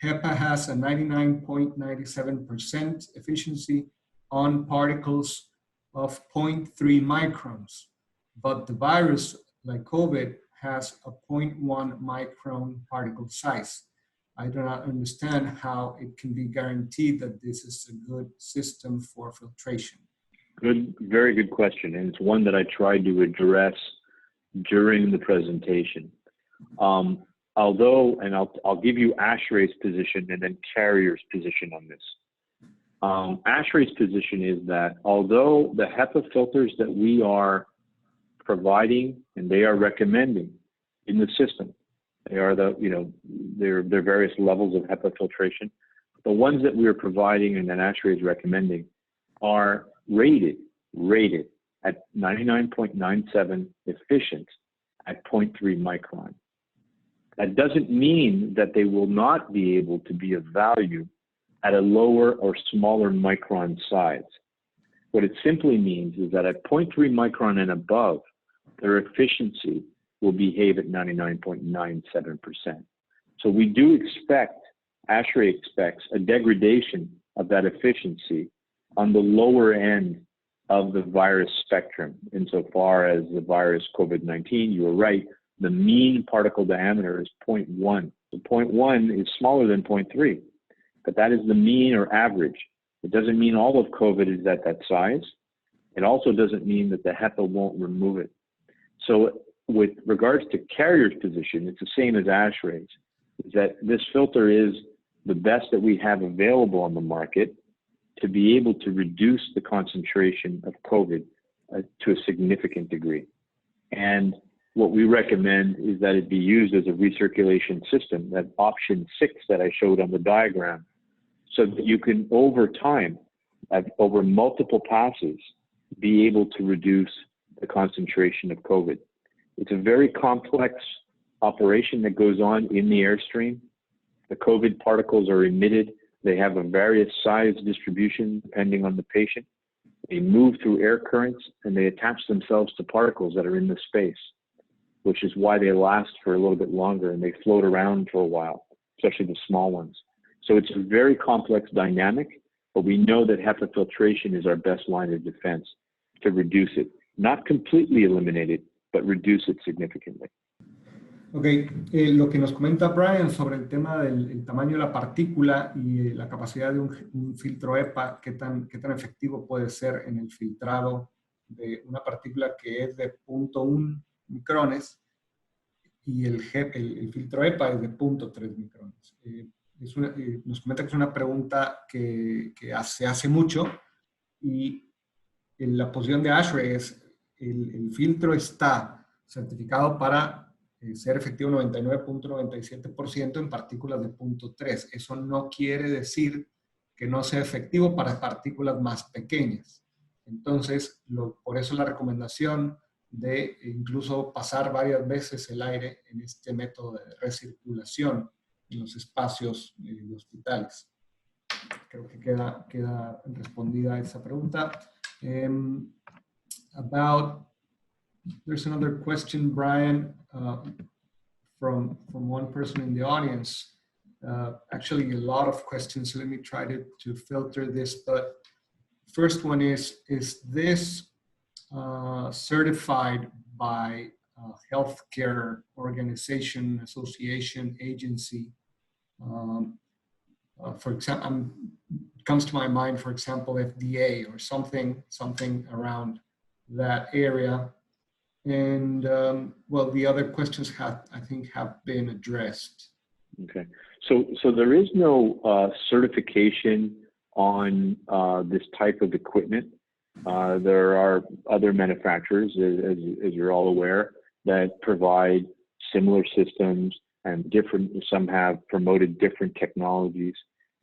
HEPA has a 99.97% efficiency on particles of 0.3 microns, but the virus, like COVID, has a 0.1 micron particle size. I do not understand how it can be guaranteed that this is a good system for filtration. Good, very good question, and it's one that I tried to address during the presentation. Although, and I'll give you ASHRAE's position and then Carrier's position on this. ASHRAE's position is that although the HEPA filters that we are providing and they are recommending in the system, they are there are various levels of HEPA filtration. The ones that we are providing and that ASHRAE is recommending are rated at 99.97 efficient at 0.3 micron. That doesn't mean that they will not be able to be of value at a lower or smaller micron size. What it simply means is that at 0.3 micron and above, their efficiency will behave at 99.97%. So we do expect, ASHRAE expects a degradation of that efficiency on the lower end of the virus spectrum. Insofar as the virus COVID-19, you are right, the mean particle diameter is 0.1. So 0.1 is smaller than 0.3, but that is the mean or average. It doesn't mean all of COVID is at that size. It also doesn't mean that the HEPA won't remove it. So with regards to Carrier's position, it's the same as ASHRAE's, is that this filter is the best that we have available on the market to be able to reduce the concentration of COVID to a significant degree. And what we recommend is that it be used as a recirculation system, that option 6 that I showed on the diagram, so that you can, over time, over multiple passes, be able to reduce the concentration of COVID. It's a very complex operation that goes on in the airstream. The COVID particles are emitted. They have a various size distribution depending on the patient. They move through air currents and they attach themselves to particles that are in the space, which is why they last for a little bit longer and they float around for a while, especially the small ones. So it's a very complex dynamic, but we know that HEPA filtration is our best line of defense to reduce it. Not completely eliminate it, but reduce it significantly. Ok, lo que nos comenta Brian sobre el tema del tamaño de la partícula y la capacidad de un filtro EPA, qué tan efectivo puede ser en el filtrado de una partícula que es de 0.1 micrones y el filtro EPA es de 0.3 micrones. Nos comenta que es una pregunta que se hace mucho y la posición de ASHRAE es el filtro está certificado para ser efectivo 99.97% en partículas de 0.3. Eso no quiere decir que no sea efectivo para partículas más pequeñas. Entonces, por eso la recomendación de incluso pasar varias veces el aire en este método de recirculación en los espacios de hospitales. Creo que queda respondida esa pregunta. There's another question, Brian, from one person in the audience. Actually, a lot of questions. So let me try to filter this. But first one is this certified by a healthcare organization, association, agency? For example, it comes to my mind, for example, FDA or something around that area. And well, the other questions I think have been addressed. Okay, so there is no certification on this type of equipment. There are other manufacturers, as you're all aware, that provide similar systems and some have promoted different technologies.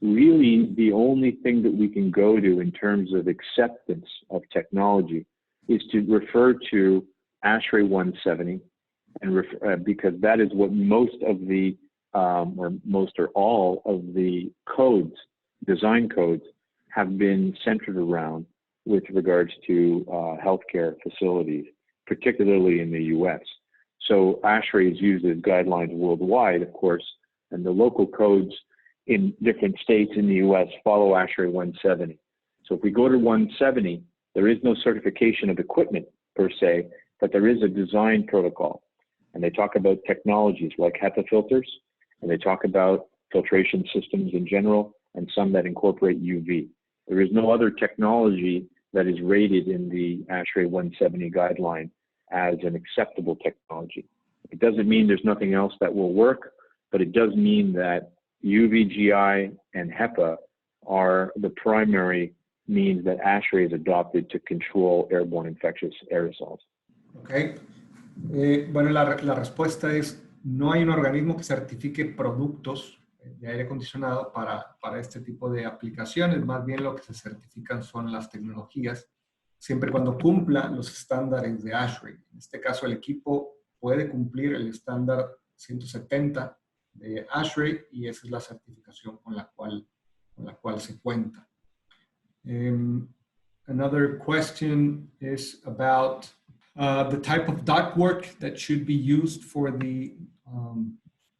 Really, the only thing that we can go to in terms of acceptance of technology is to refer to ASHRAE 170, and because that is what most of the, or most or all of the codes, design codes, have been centered around with regards to healthcare facilities, particularly in the US. So ASHRAE is used as guidelines worldwide, of course, and the local codes in different states in the US follow ASHRAE 170. So if we go to 170, there is no certification of equipment per se, but there is a design protocol. And they talk about technologies like HEPA filters, and they talk about filtration systems in general, and some that incorporate UV. There is no other technology that is rated in the ASHRAE 170 guideline as an acceptable technology. It doesn't mean there's nothing else that will work, but it does mean that UVGI and HEPA are the primary means that ASHRAE has adopted to control airborne infectious aerosols. Okay. Bueno, la respuesta es, no hay un organismo que certifique productos de aire acondicionado para este tipo de aplicaciones. Más bien lo que se certifican son las tecnologías, siempre y cuando cumplan los estándares de ASHRAE. En este caso, el equipo puede cumplir el estándar 170 de ASHRAE y esa es la certificación con la cual se cuenta. Another question is about the type of ductwork that should be used for the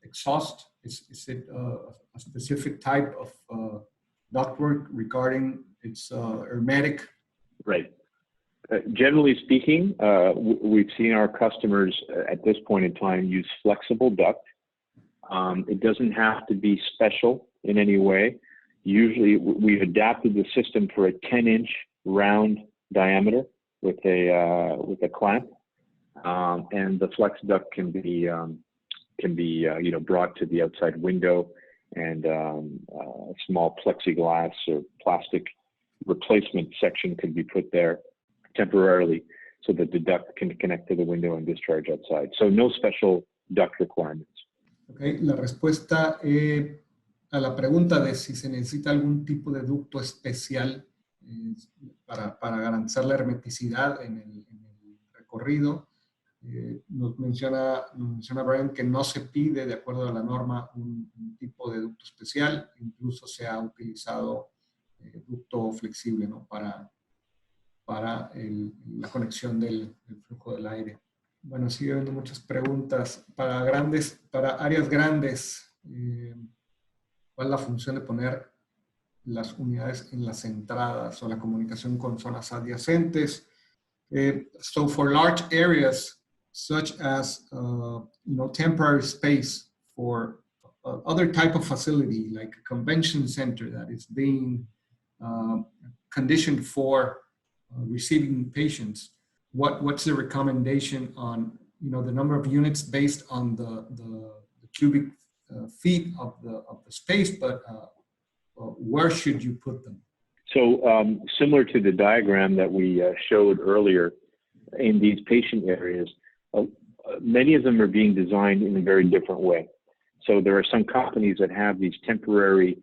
exhaust. Is it a specific type of ductwork regarding its hermetic? Right. Generally speaking, we've seen our customers at this point in time use flexible duct. It doesn't have to be special in any way. Usually we've adapted the system for a 10-inch round diameter with a clamp, and the flex duct can be brought to the outside window, and a small plexiglass or plastic replacement section could be put there temporarily so that the duct can connect to the window and discharge outside. So no special duct requirements. Okay, la respuesta a la pregunta de si se necesita algún tipo de ducto especial para garantizar la hermeticidad en el recorrido, nos menciona Brian que no se pide, de acuerdo a la norma, un tipo de ducto especial. Incluso se ha utilizado ducto flexible, ¿no? para la conexión del flujo del aire. Bueno, sigue habiendo muchas preguntas. Para áreas grandes, ¿cuál es la función de poner las unidades en las entradas o la comunicación con zonas adyacentes? So for large areas, such as temporary space for other type of facility, like a convention center that is being conditioned for receiving patients, what's the recommendation on the number of units based on the cubic feet of the space, but where should you put them? So similar to the diagram that we showed earlier, in these patient areas, many of them are being designed in a very different way. So there are some companies that have these temporary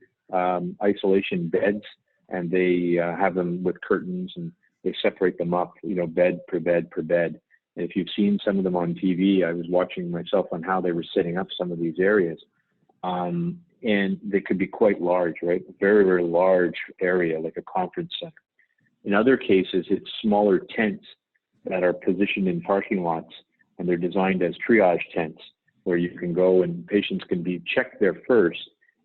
isolation beds, and they have them with curtains, and they separate them up, bed per bed per bed. And if you've seen some of them on TV, I was watching myself on how they were setting up some of these areas. And they could be quite large, right? Very, very large area, like a conference center. In other cases, it's smaller tents that are positioned in parking lots, and they're designed as triage tents, where you can go and patients can be checked there first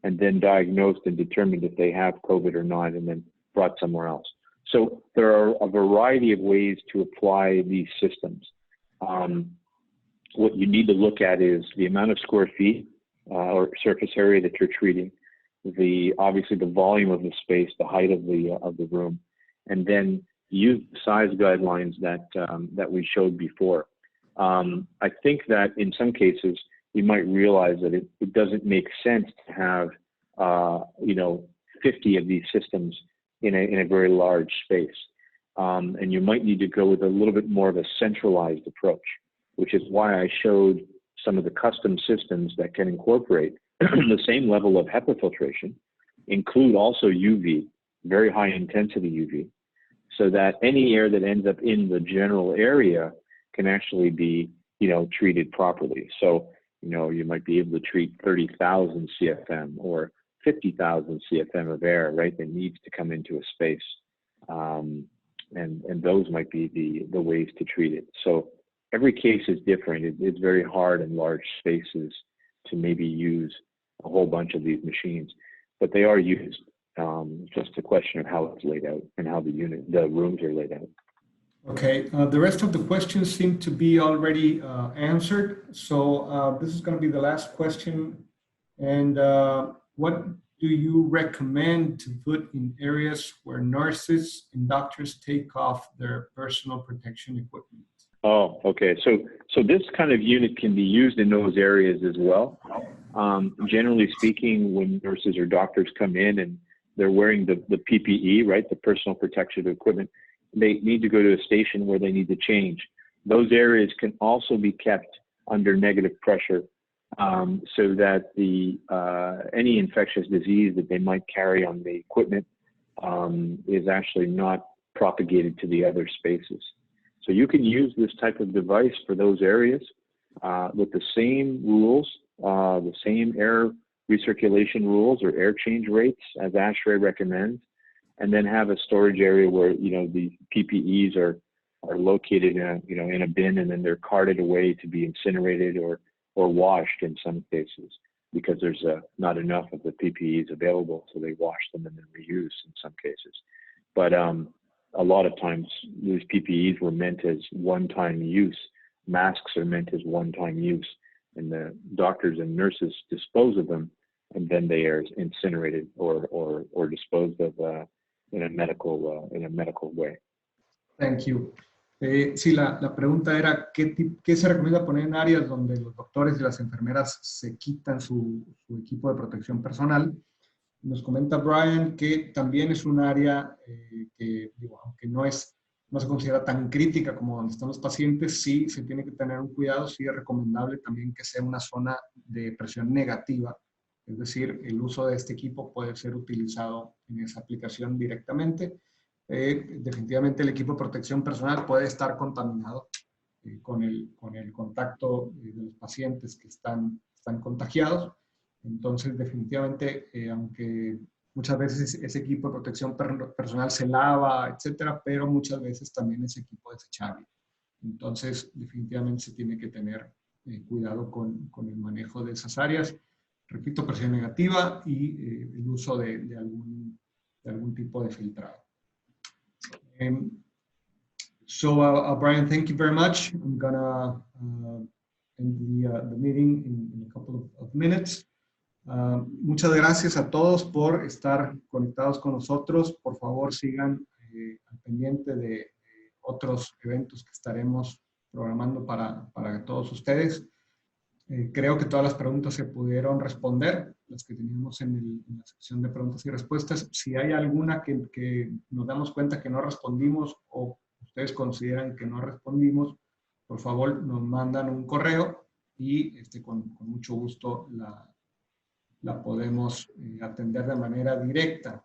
and then diagnosed and determined if they have COVID or not, and then brought somewhere else. So there are a variety of ways to apply these systems. What you need to look at is the amount of square feet or surface area that you're treating, obviously the volume of the space, the height of the room, and then use the size guidelines that we showed before. I think that in some cases you might realize that it doesn't make sense to have 50 of these systems in a very large space, and you might need to go with a little bit more of a centralized approach, which is why I showed some of the custom systems that can incorporate the same level of HEPA filtration, include also UV, very high intensity UV, so that any air that ends up in the general area can actually be, treated properly. So, you might be able to treat 30,000 CFM or 50,000 CFM of air, right, that needs to come into a space. And those might be the ways to treat it. So every case is different. It's very hard in large spaces to maybe use a whole bunch of these machines, but they are used. Just a question of how it's laid out and how the rooms are laid out. Okay, the rest of the questions seem to be already answered. So this is going to be the last question. And what do you recommend to put in areas where nurses and doctors take off their personal protection equipment? Oh, okay. So this kind of unit can be used in those areas as well. Generally speaking, when nurses or doctors come in and they're wearing the PPE, right, the personal protection equipment, they need to go to a station where they need to change. Those areas can also be kept under negative pressure so that any infectious disease that they might carry on the equipment is actually not propagated to the other spaces. So you can use this type of device for those areas. with the same rules, the same air recirculation rules or air change rates as ASHRAE recommends, and then have a storage area where, you know, the PPEs are located in a, you know, in a bin, and then they're carted away to be incinerated or washed in some cases, because there's not enough of the PPEs available, so they wash them and then reuse in some cases. But a lot of times these PPEs were meant as one-time use. Masks are meant as one-time use, and the doctors and nurses dispose of them, and then they are incinerated or disposed of in a medical way. Thank you. Sí, la pregunta era, ¿qué se recomienda poner en áreas donde los doctores y las enfermeras se quitan su equipo de protección personal? Nos comenta Brian que también es un área que, digo, aunque no se considera tan crítica como donde están los pacientes, sí se tiene que tener un cuidado, sí es recomendable también que sea una zona de presión negativa, es decir, el uso de este equipo puede ser utilizado en esa aplicación directamente. Definitivamente el equipo de protección personal puede estar contaminado con el contacto de los pacientes que están contagiados. Entonces, definitivamente, aunque muchas veces ese equipo de protección personal se lava, etcétera, pero muchas veces también es equipo desechable. Entonces, definitivamente se tiene que tener cuidado con el manejo de esas áreas. Repito, presión negativa y el uso de algún tipo de filtrado. So, Brian, thank you very much. I'm gonna end the meeting in a couple of minutes. Muchas gracias a todos por estar conectados con nosotros. Por favor, sigan al pendiente de otros eventos que estaremos programando para todos ustedes. Creo que todas las preguntas se pudieron responder, las que teníamos en la sección de preguntas y respuestas. Si hay alguna que nos damos cuenta que no respondimos o ustedes consideran que no respondimos, por favor nos mandan un correo y con mucho gusto la podemos atender de manera directa.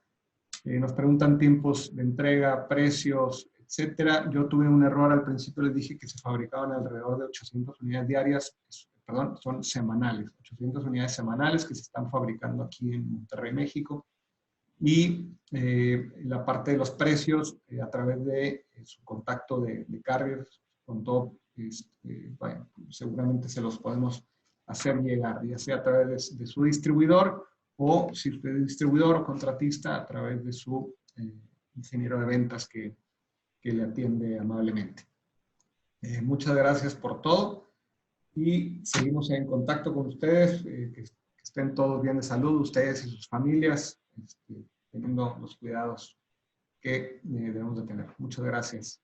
Nos preguntan tiempos de entrega, precios, etcétera. Yo tuve un error al principio, les dije que se fabricaban alrededor de 800 unidades diarias, perdón, son semanales, 800 unidades semanales que se están fabricando aquí en Monterrey, México. Y la parte de los precios, a través de su contacto de carriers, con todo, bueno, seguramente se los podemos hacer llegar, ya sea a través de su distribuidor, o si usted es distribuidor o contratista, a través de su ingeniero de ventas que le atiende amablemente. Muchas gracias por todo y seguimos en contacto con ustedes, que estén todos bien de salud, ustedes y sus familias, teniendo los cuidados que debemos de tener. Muchas gracias.